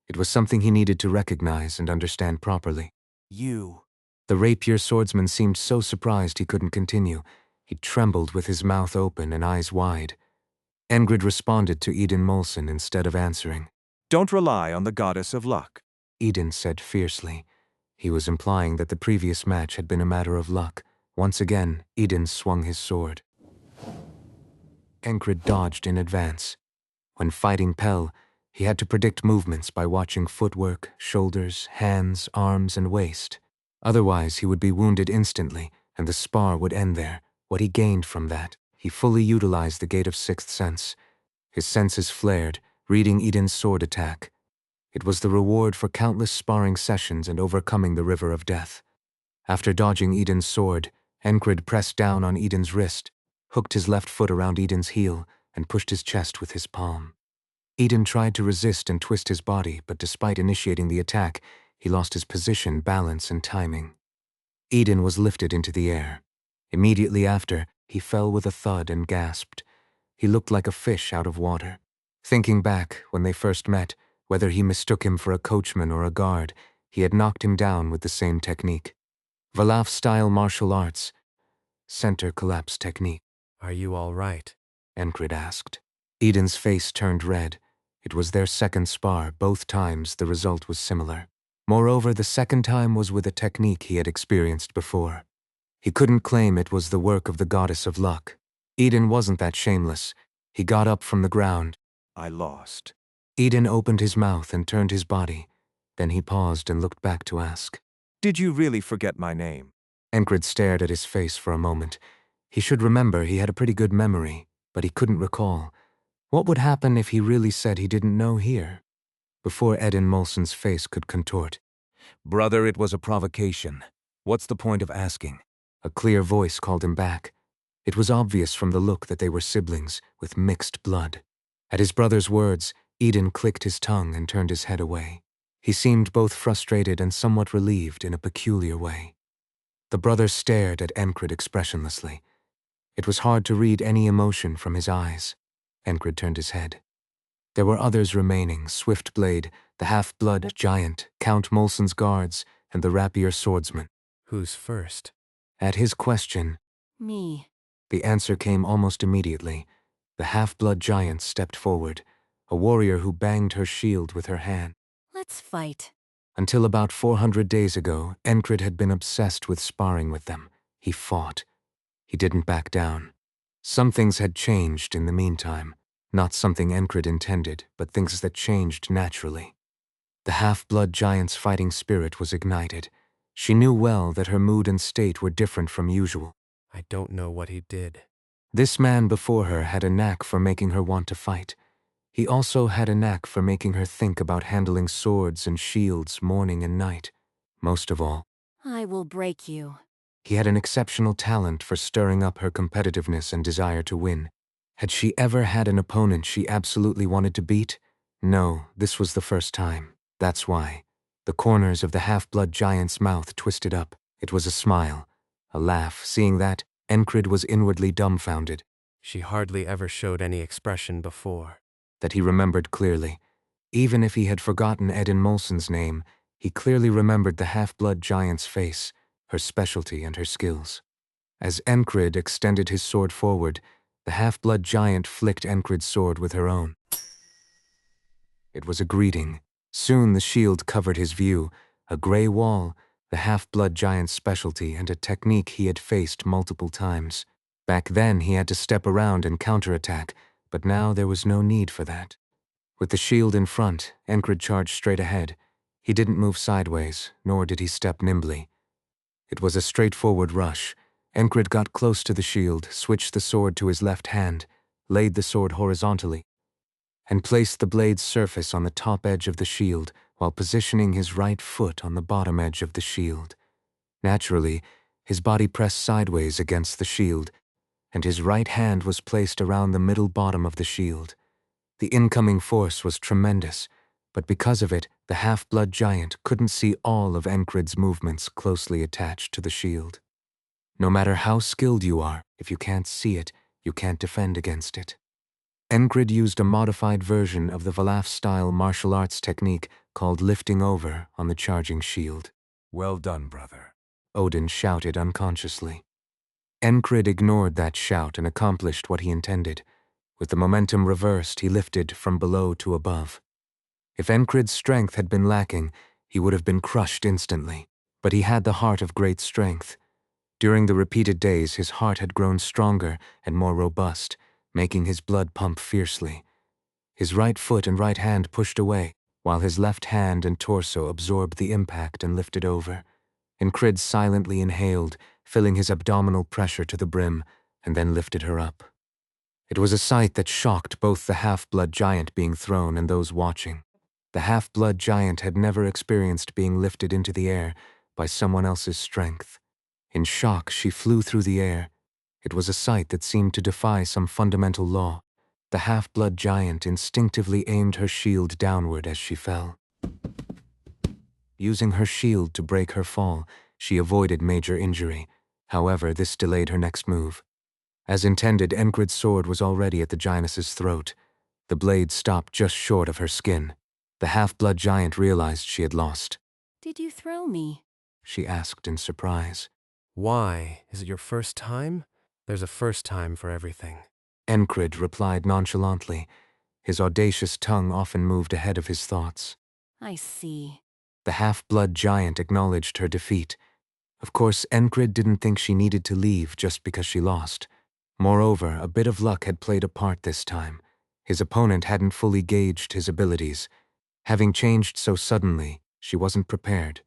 It was something he needed to recognize and understand properly. You. The rapier swordsman seemed so surprised he couldn't continue. He trembled with his mouth open and eyes wide. Enkrid responded to Eden Molson instead of answering. Don't rely on the goddess of luck, Eden said fiercely. He was implying that the previous match had been a matter of luck. Once again, Eden swung his sword. Enkrid dodged in advance. When fighting Pell, he had to predict movements by watching footwork, shoulders, hands, arms, and waist. Otherwise, he would be wounded instantly, and the spar would end there. What he gained from that, he fully utilized the gate of sixth sense. His senses flared, reading Eden's sword attack. It was the reward for countless sparring sessions and overcoming the river of death. After dodging Eden's sword, Enkrid pressed down on Eden's wrist, hooked his left foot around Eden's heel, and pushed his chest with his palm. Eden tried to resist and twist his body, but despite initiating the attack, he lost his position, balance, and timing. Eden was lifted into the air. Immediately after, he fell with a thud and gasped. He looked like a fish out of water. Thinking back, when they first met, whether he mistook him for a coachman or a guard, he had knocked him down with the same technique. Valaf-style martial arts. Center collapse technique. Are you all right? Enkrid asked. Eden's face turned red. It was their second spar. Both times the result was similar. Moreover, the second time was with a technique he had experienced before. He couldn't claim it was the work of the goddess of luck. Eden wasn't that shameless. He got up from the ground. I lost. Eden opened his mouth and turned his body. Then he paused and looked back to ask, Did you really forget my name? Enkrid stared at his face for a moment. He should remember he had a pretty good memory, but he couldn't recall. What would happen if he really said he didn't know here? Before Eden Molson's face could contort. Brother, it was a provocation. What's the point of asking? A clear voice called him back. It was obvious from the look that they were siblings, with mixed blood. At his brother's words, Eden clicked his tongue and turned his head away. He seemed both frustrated and somewhat relieved in a peculiar way. The brother stared at Enkrid expressionlessly. It was hard to read any emotion from his eyes. Enkrid turned his head. There were others remaining, Swiftblade, the half-blood giant, Count Molson's guards, and the rapier swordsman. Who's first? At his question, Me. The answer came almost immediately. The half-blood giant stepped forward, a warrior who banged her shield with her hand. Let's fight. Until about 400 days ago, Enkrid had been obsessed with sparring with them. He fought. He didn't back down. Some things had changed in the meantime. Not something Enkrid intended, but things that changed naturally. The half-blood giant's fighting spirit was ignited. She knew well that her mood and state were different from usual. I don't know what he did. This man before her had a knack for making her want to fight. He also had a knack for making her think about handling swords and shields morning and night. Most of all, I will break you. he had an exceptional talent for stirring up her competitiveness and desire to win. Had she ever had an opponent she absolutely wanted to beat? No, this was the first time. That's why. The corners of the half-blood giant's mouth twisted up. It was a smile, a laugh. Seeing that, Enkrid was inwardly dumbfounded. She hardly ever showed any expression before. That he remembered clearly. Even if he had forgotten Eden Molson's name, he clearly remembered the half-blood giant's face, her specialty and her skills. As Enkrid extended his sword forward, the half-blood giant flicked Enkrid's sword with her own. It was a greeting. Soon the shield covered his view, a gray wall, the half-blood giant's specialty and a technique he had faced multiple times. Back then he had to step around and counterattack, but now there was no need for that. With the shield in front, Enkrid charged straight ahead. He didn't move sideways, nor did he step nimbly. It was a straightforward rush. Enkrid got close to the shield, switched the sword to his left hand, laid the sword horizontally, and placed the blade's surface on the top edge of the shield while positioning his right foot on the bottom edge of the shield. Naturally, his body pressed sideways against the shield, and his right hand was placed around the middle bottom of the shield. The incoming force was tremendous, but because of it, the half-blood giant couldn't see all of Enkrid's movements closely attached to the shield. No matter how skilled you are, if you can't see it, you can't defend against it. Enkrid used a modified version of the Valaf-style martial arts technique called lifting over on the charging shield. Well done, brother. Odin shouted unconsciously. Enkrid ignored that shout and accomplished what he intended. With the momentum reversed, he lifted from below to above. If Enkrid's strength had been lacking, he would have been crushed instantly. But he had the heart of great strength. During the repeated days, his heart had grown stronger and more robust, making his blood pump fiercely. His right foot and right hand pushed away, while his left hand and torso absorbed the impact and lifted over. Enkrid silently inhaled, filling his abdominal pressure to the brim, and then lifted her up. It was a sight that shocked both the half-blood giant being thrown and those watching. The half-blood giant had never experienced being lifted into the air by someone else's strength. In shock, she flew through the air. It was a sight that seemed to defy some fundamental law. The half-blood giant instinctively aimed her shield downward as she fell. Using her shield to break her fall, she avoided major injury. However, this delayed her next move. As intended, Enkrid's sword was already at the giantess's throat. The blade stopped just short of her skin. The half-blood giant realized she had lost. Did you throw me? She asked in surprise. Why? Is it your first time? There's a first time for everything. Enkrid replied nonchalantly. His audacious tongue often moved ahead of his thoughts. I see. The half-blood giant acknowledged her defeat. Of course, Enkrid didn't think she needed to leave just because she lost. Moreover, a bit of luck had played a part this time. His opponent hadn't fully gauged his abilities. Having changed so suddenly, she wasn't prepared.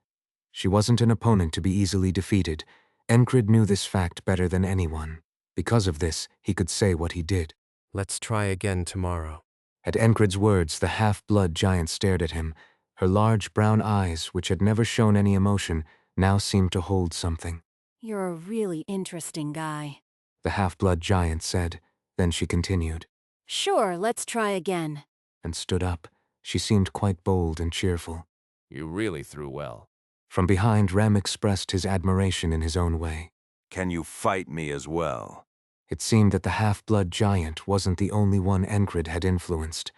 She wasn't an opponent to be easily defeated. Enkrid knew this fact better than anyone. Because of this, he could say what he did. Let's try again tomorrow. At Enkrid's words, the half-blood giant stared at him. Her large brown eyes, which had never shown any emotion, now seemed to hold something. You're a really interesting guy. The half-blood giant said. Then she continued. Sure, let's try again. And stood up. She seemed quite bold and cheerful. You really threw well. From behind, Rem expressed his admiration in his own way. Can you fight me as well? It seemed that the half-blood giant wasn't the only one Enkrid had influenced.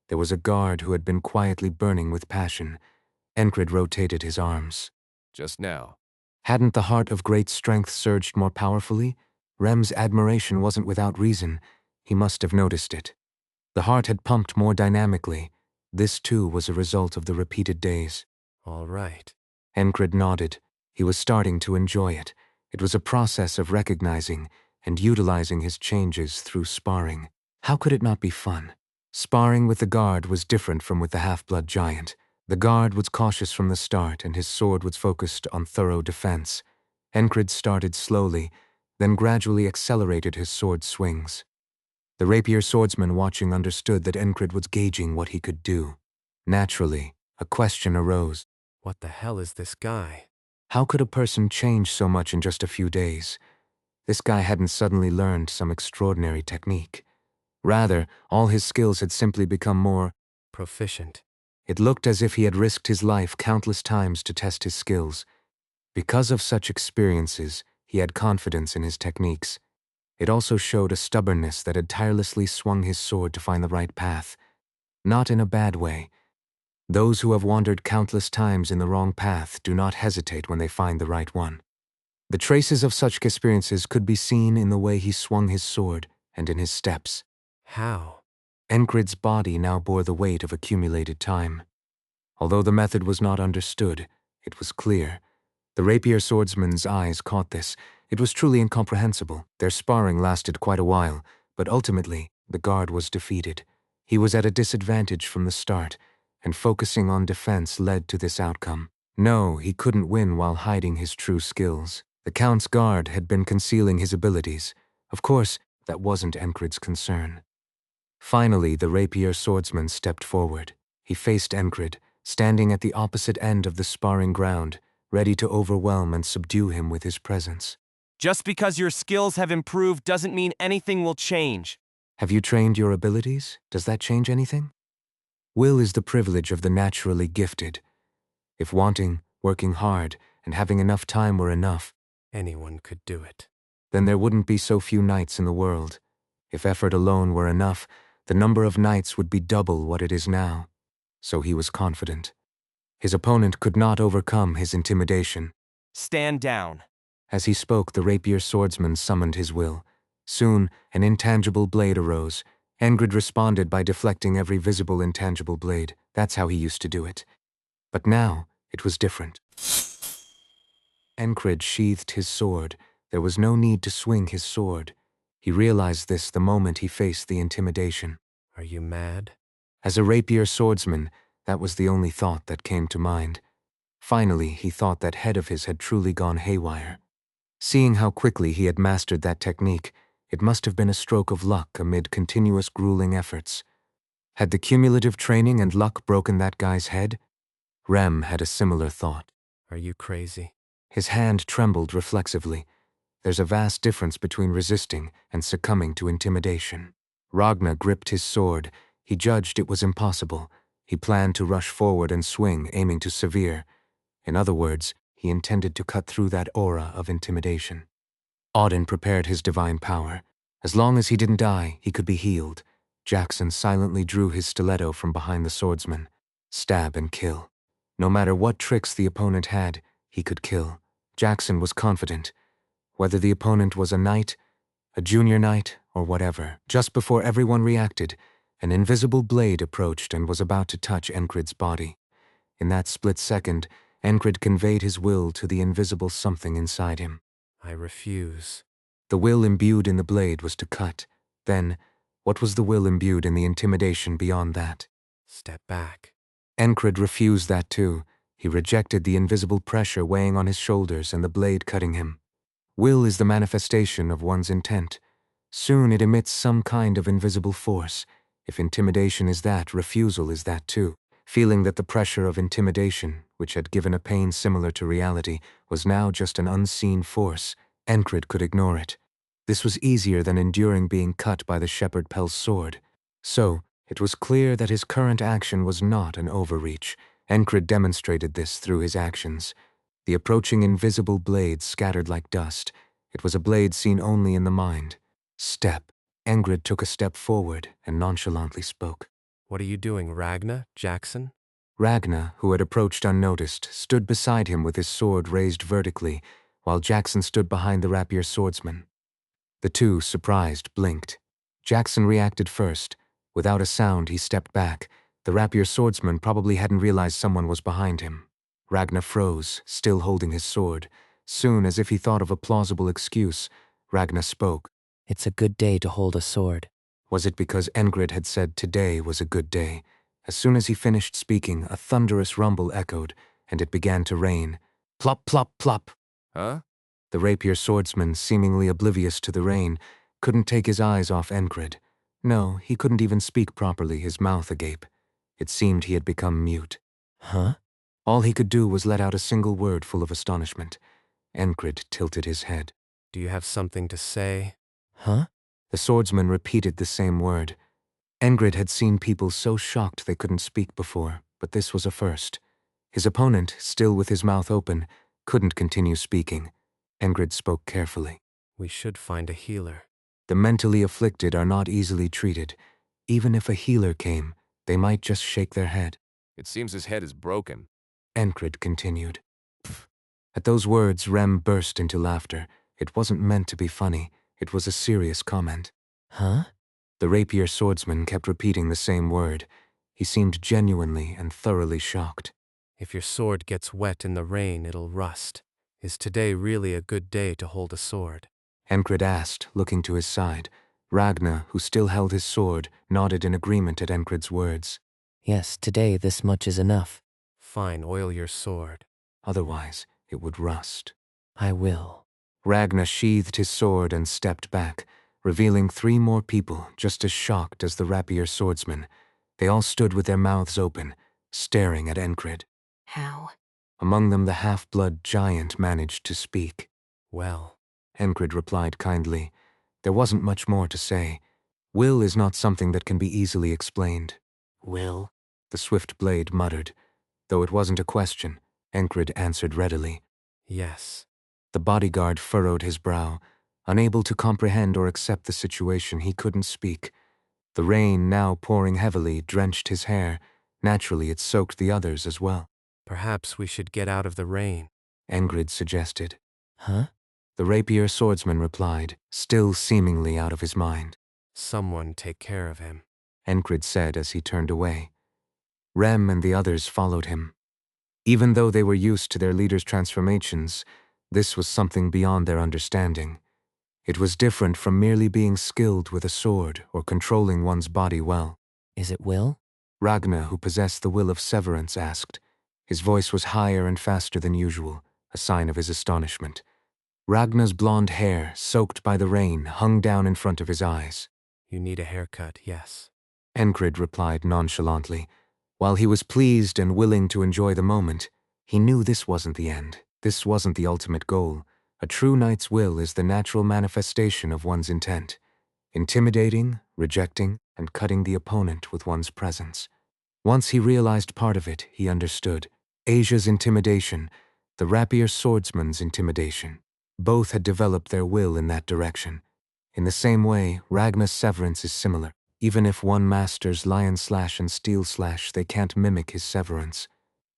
There was a guard who had been quietly burning with passion. Enkrid rotated his arms. Just now. Hadn't the heart of great strength surged more powerfully? Rem's admiration wasn't without reason. He must have noticed it. The heart had pumped more dynamically. This too was a result of the repeated days. All right. Enkrid nodded. He was starting to enjoy it. It was a process of recognizing and utilizing his changes through sparring. How could it not be fun? Sparring with the guard was different from with the half-blood giant. The guard was cautious from the start, and his sword was focused on thorough defense. Enkrid started slowly, then gradually accelerated his sword swings. The rapier swordsman watching understood that Enkrid was gauging what he could do. Naturally, a question arose. What the hell is this guy? How could a person change so much in just a few days? This guy hadn't suddenly learned some extraordinary technique. Rather, all his skills had simply become more proficient. It looked as if he had risked his life countless times to test his skills. Because of such experiences, he had confidence in his techniques. It also showed a stubbornness that had tirelessly swung his sword to find the right path. Not in a bad way. Those who have wandered countless times in the wrong path do not hesitate when they find the right one. The traces of such experiences could be seen in the way he swung his sword and in his steps. How? Enkrid's body now bore the weight of accumulated time. Although the method was not understood, it was clear. The rapier swordsman's eyes caught this. It was truly incomprehensible. Their sparring lasted quite a while, but ultimately, the guard was defeated. He was at a disadvantage from the start, and focusing on defense led to this outcome. No, he couldn't win while hiding his true skills. The Count's guard had been concealing his abilities. Of course, that wasn't Enkrid's concern. Finally, the rapier swordsman stepped forward. He faced Enkrid, standing at the opposite end of the sparring ground, ready to overwhelm and subdue him with his presence. Just because your skills have improved doesn't mean anything will change. Have you trained your abilities? Does that change anything? Will is the privilege of the naturally gifted. If wanting, working hard, and having enough time were enough, anyone could do it. Then there wouldn't be so few knights in the world. If effort alone were enough, the number of knights would be double what it is now. So he was confident. His opponent could not overcome his intimidation. Stand down. As he spoke, the rapier swordsman summoned his will. Soon, an intangible blade arose. Enkrid responded by deflecting every visible intangible blade. That's how he used to do it. But now, it was different. Enkrid sheathed his sword. There was no need to swing his sword. He realized this the moment he faced the intimidation. Are you mad? As a rapier swordsman, that was the only thought that came to mind. Finally, he thought that head of his had truly gone haywire. Seeing how quickly he had mastered that technique, it must have been a stroke of luck amid continuous grueling efforts. Had the cumulative training and luck broken that guy's head? Rem had a similar thought. Are you crazy? His hand trembled reflexively. There's a vast difference between resisting and succumbing to intimidation. Ragnar gripped his sword. He judged it was impossible. He planned to rush forward and swing, aiming to severe. In other words, he intended to cut through that aura of intimidation. Auden prepared his divine power. As long as he didn't die, he could be healed. Jackson silently drew his stiletto from behind the swordsman. Stab and kill. No matter what tricks the opponent had, he could kill. Jackson was confident. Whether the opponent was a knight, a junior knight, or whatever, just before everyone reacted, an invisible blade approached and was about to touch Enkrid's body. In that split second, Enkrid conveyed his will to the invisible something inside him. I refuse. The will imbued in the blade was to cut. Then, what was the will imbued in the intimidation beyond that? Step back. Enkrid refused that too. He rejected the invisible pressure weighing on his shoulders and the blade cutting him. Will is the manifestation of one's intent. Soon it emits some kind of invisible force. If intimidation is that, refusal is that too. Feeling that the pressure of intimidation, which had given a pain similar to reality, was now just an unseen force, Enkrid could ignore it. This was easier than enduring being cut by the shepherd Pel's sword. So, it was clear that his current action was not an overreach. Enkrid demonstrated this through his actions. The approaching invisible blade scattered like dust. It was a blade seen only in the mind. Step. Enkrid took a step forward and nonchalantly spoke. What are you doing, Ragnar, Jackson? Ragnar, who had approached unnoticed, stood beside him with his sword raised vertically, while Jackson stood behind the rapier swordsman. The two, surprised, blinked. Jackson reacted first. Without a sound, he stepped back. The rapier swordsman probably hadn't realized someone was behind him. Ragnar froze, still holding his sword. Soon, as if he thought of a plausible excuse, Ragnar spoke. It's a good day to hold a sword. Was it because Enkrid had said today was a good day? As soon as he finished speaking, a thunderous rumble echoed, and it began to rain. Plop, plop, plop. Huh? The rapier swordsman, seemingly oblivious to the rain, couldn't take his eyes off Enkrid. No, he couldn't even speak properly, his mouth agape. It seemed he had become mute. Huh? All he could do was let out a single word full of astonishment. Enkrid tilted his head. Do you have something to say? Huh? The swordsman repeated the same word. Enkrid had seen people so shocked they couldn't speak before, but this was a first. His opponent, still with his mouth open, couldn't continue speaking. Enkrid spoke carefully. We should find a healer. The mentally afflicted are not easily treated. Even if a healer came, they might just shake their head. It seems his head is broken. Enkrid continued. Pfft. At those words, Rem burst into laughter. It wasn't meant to be funny. It was a serious comment. Huh? The rapier swordsman kept repeating the same word. He seemed genuinely and thoroughly shocked. If your sword gets wet in the rain, it'll rust. Is today really a good day to hold a sword? Enkrid asked, looking to his side. Ragnar, who still held his sword, nodded in agreement at Enkrid's words. Yes, today this much is enough. Fine, oil your sword. Otherwise, it would rust. I will. Ragnar sheathed his sword and stepped back, revealing 3 more people just as shocked as the rapier swordsman. They all stood with their mouths open, staring at Enkrid. How? Among them the half-blood giant managed to speak. Well, Enkrid replied kindly. There wasn't much more to say. Will is not something that can be easily explained. Will? The swift blade muttered. Though it wasn't a question, Enkrid answered readily. yes. The bodyguard furrowed his brow. Unable to comprehend or accept the situation, he couldn't speak. The rain, now pouring heavily, drenched his hair. Naturally, it soaked the others as well. Perhaps we should get out of the rain. Enkrid suggested. Huh? The rapier swordsman replied, still seemingly out of his mind. Someone take care of him. Enkrid said as he turned away. Rem and the others followed him. Even though they were used to their leader's transformations, this was something beyond their understanding. It was different from merely being skilled with a sword or controlling one's body well. Is it will? Ragna, who possessed the will of severance, asked. His voice was higher and faster than usual, a sign of his astonishment. Ragna's blonde hair, soaked by the rain, hung down in front of his eyes. You need a haircut, yes. Enkrid replied nonchalantly. While he was pleased and willing to enjoy the moment, he knew this wasn't the end. This wasn't the ultimate goal. A true knight's will is the natural manifestation of one's intent, intimidating, rejecting, and cutting the opponent with one's presence. Once he realized part of it, he understood. Asia's intimidation, the rapier swordsman's intimidation. Both had developed their will in that direction. In the same way, Ragna's severance is similar. Even if one masters lion slash and steel slash, they can't mimic his severance.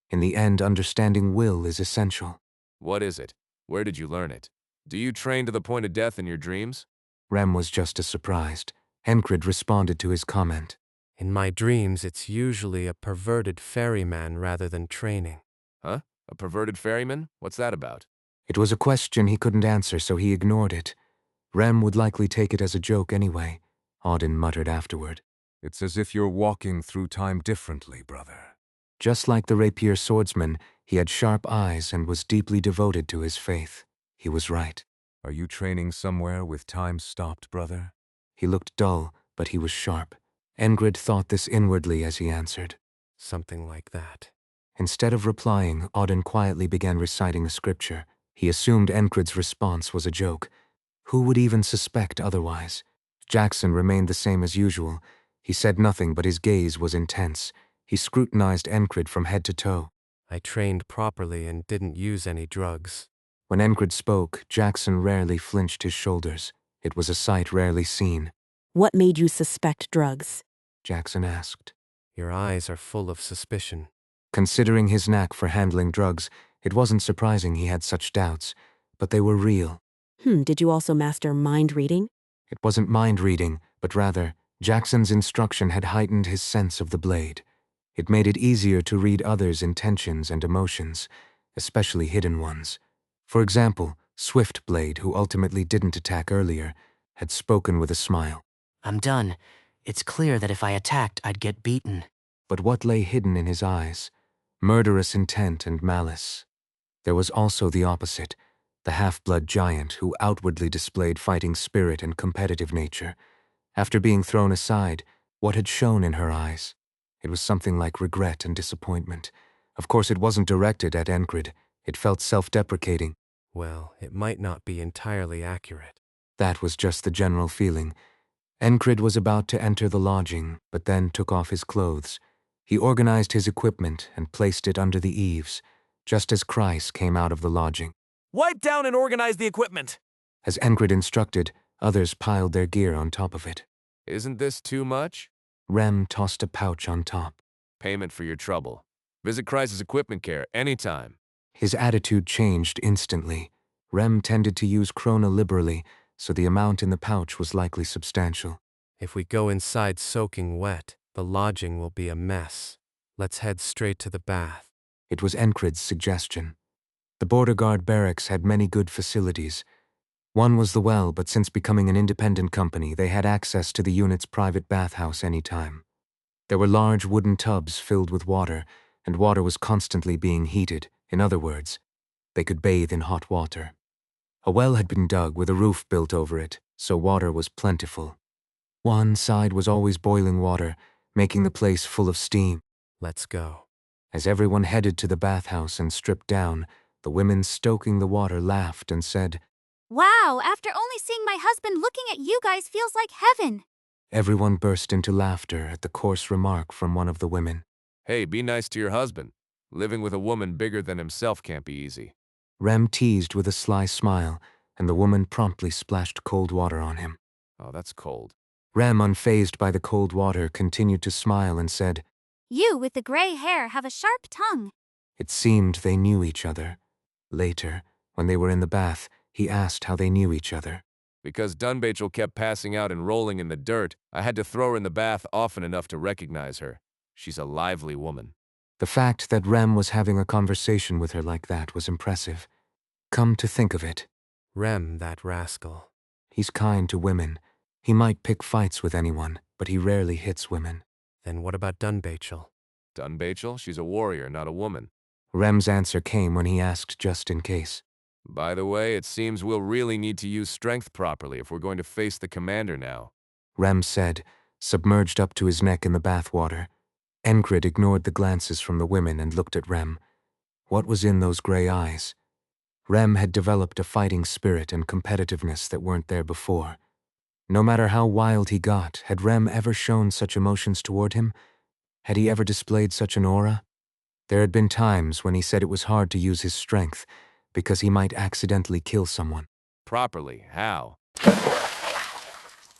In the end, understanding will is essential. What is it? Where did you learn it? Do you train to the point of death in your dreams? Rem was just as surprised. Enkrid responded to his comment. In my dreams, it's usually a perverted ferryman rather than training. Huh? A perverted ferryman? What's that about? It was a question he couldn't answer, so he ignored it. Rem would likely take it as a joke anyway, Audin muttered afterward. It's as if you're walking through time differently, brother. Just like the rapier swordsman, he had sharp eyes and was deeply devoted to his faith. He was right. Are you training somewhere with time stopped, brother? He looked dull, but he was sharp. Enkrid thought this inwardly as he answered. Something like that. Instead of replying, Audin quietly began reciting a scripture. He assumed Enkrid's response was a joke. Who would even suspect otherwise? Jackson remained the same as usual. He said nothing, but his gaze was intense. He scrutinized Enkrid from head to toe. I trained properly and didn't use any drugs. When Enkrid spoke, Jackson rarely flinched his shoulders. It was a sight rarely seen. What made you suspect drugs? Jackson asked. Your eyes are full of suspicion. Considering his knack for handling drugs, it wasn't surprising he had such doubts, but they were real. Did you also master mind reading? It wasn't mind reading, but rather, Jackson's instruction had heightened his sense of the blade. It made it easier to read others' intentions and emotions, especially hidden ones. For example, Swiftblade, who ultimately didn't attack earlier, had spoken with a smile. I'm done. It's clear that if I attacked, I'd get beaten. But what lay hidden in his eyes? Murderous intent and malice. There was also the opposite, the half-blood giant who outwardly displayed fighting spirit and competitive nature. After being thrown aside, what had shone in her eyes? It was something like regret and disappointment. Of course, it wasn't directed at Enkrid. It felt self-deprecating. Well, it might not be entirely accurate. That was just the general feeling. Enkrid was about to enter the lodging, but then took off his clothes. He organized his equipment and placed it under the eaves, just as Kreis came out of the lodging. Wipe down and organize the equipment. As Enkrid instructed, others piled their gear on top of it. Isn't this too much? Rem tossed a pouch on top. Payment for your trouble. Visit Kreis's equipment care anytime. His attitude changed instantly. Rem tended to use krona liberally, so the amount in the pouch was likely substantial. If we go inside soaking wet, the lodging will be a mess. Let's head straight to the bath. It was Enkrid's suggestion. The border guard barracks had many good facilities. One was the well, but since becoming an independent company, they had access to the unit's private bathhouse anytime. There were large wooden tubs filled with water, and water was constantly being heated. In other words, they could bathe in hot water. A well had been dug with a roof built over it, so water was plentiful. One side was always boiling water, making the place full of steam. Let's go. As everyone headed to the bathhouse and stripped down, the women stoking the water laughed and said, Wow, after only seeing my husband, looking at you guys feels like heaven. Everyone burst into laughter at the coarse remark from one of the women. Hey, be nice to your husband. Living with a woman bigger than himself can't be easy. Rem teased with a sly smile, and the woman promptly splashed cold water on him. Oh, that's cold. Rem, unfazed by the cold water, continued to smile and said, You with the gray hair have a sharp tongue. It seemed they knew each other. Later, when they were in the bath, He asked how they knew each other. Because Dunbachel kept passing out and rolling in the dirt, I had to throw her in the bath often enough to recognize her. She's a lively woman. The fact that Rem was having a conversation with her like that was impressive. Come to think of it. Rem, that rascal. He's kind to women. He might pick fights with anyone, but he rarely hits women. Then what about Dunbachel? Dunbachel? She's a warrior, not a woman. Rem's answer came when he asked just in case. By the way, it seems we'll really need to use strength properly if we're going to face the commander now. Rem said, submerged up to his neck in the bathwater. Enkrid ignored the glances from the women and looked at Rem. What was in those gray eyes? Rem had developed a fighting spirit and competitiveness that weren't there before. No matter how wild he got, had Rem ever shown such emotions toward him? Had he ever displayed such an aura? There had been times when he said it was hard to use his strength because he might accidentally kill someone. Properly, how?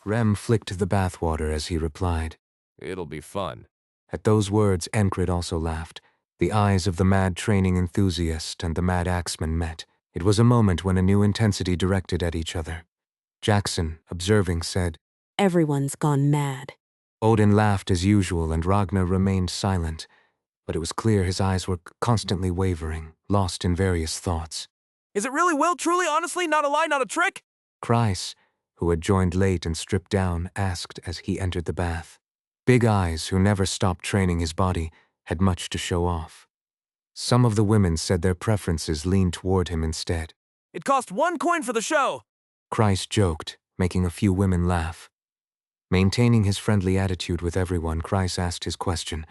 Rem flicked the bathwater as he replied. It'll be fun. At those words, Enkrid also laughed. The eyes of the mad training enthusiast and the mad axeman met. It was a moment when a new intensity directed at each other. Jackson, observing, said, Everyone's gone mad. Odin laughed as usual and Ragnar remained silent, but it was clear his eyes were constantly wavering, lost in various thoughts. Is it really Will, truly, honestly, not a lie, not a trick? Kreis, who had joined late and stripped down, asked as he entered the bath. Big Eyes, who never stopped training his body, had much to show off. Some of the women said their preferences leaned toward him instead. It cost 1 coin for the show. Kreis joked, making a few women laugh. Maintaining his friendly attitude with everyone, Kreis asked his question.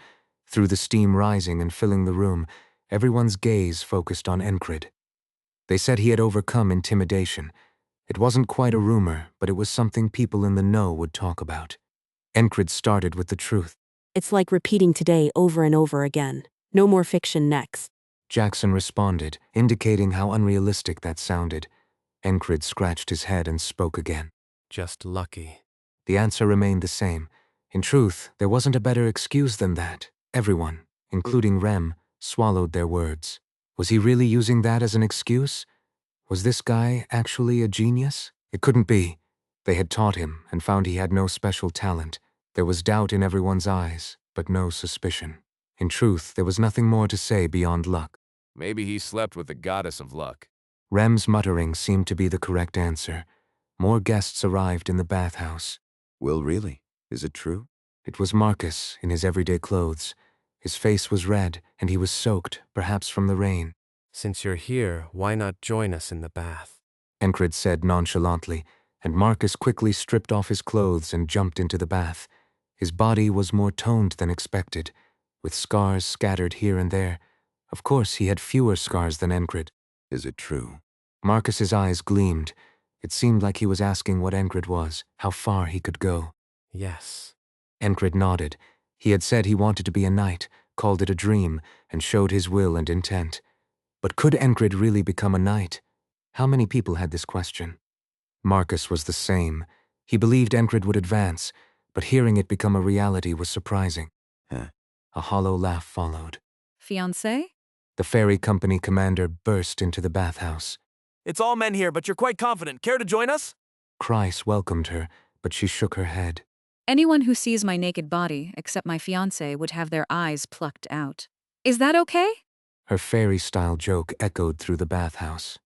Through the steam rising and filling the room, everyone's gaze focused on Enkrid. They said he had overcome intimidation. It wasn't quite a rumor, but it was something people in the know would talk about. Enkrid started with the truth. It's like repeating today over and over again. No more fiction next. Jackson responded, indicating how unrealistic that sounded. Enkrid scratched his head and spoke again. Just lucky. The answer remained the same. In truth, there wasn't a better excuse than that. Everyone, including Rem, swallowed their words. Was he really using that as an excuse? Was this guy actually a genius? It couldn't be. They had taught him and found he had no special talent. There was doubt in everyone's eyes, but no suspicion. In truth, there was nothing more to say beyond luck. Maybe he slept with the goddess of luck. Rem's muttering seemed to be the correct answer. More guests arrived in the bathhouse. Will, really? Is it true? It was Marcus in his everyday clothes. His face was red, and he was soaked, perhaps from the rain. Since you're here, why not join us in the bath? Enkrid said nonchalantly, and Marcus quickly stripped off his clothes and jumped into the bath. His body was more toned than expected, with scars scattered here and there. Of course, he had fewer scars than Enkrid. Is it true? Marcus's eyes gleamed. It seemed like he was asking what Enkrid was, how far he could go. Yes. Enkrid nodded. He had said he wanted to be a knight, called it a dream, and showed his will and intent. But could Enkrid really become a knight? How many people had this question? Marcus was the same. He believed Enkrid would advance, but hearing it become a reality was surprising. A hollow laugh followed. Fiancé? The ferry company commander burst into the bathhouse. It's all men here, but you're quite confident. Care to join us? Kreis welcomed her, but she shook her head. Anyone who sees my naked body, except my fiancé, would have their eyes plucked out. Is that okay? Her fairy-style joke echoed through the bathhouse.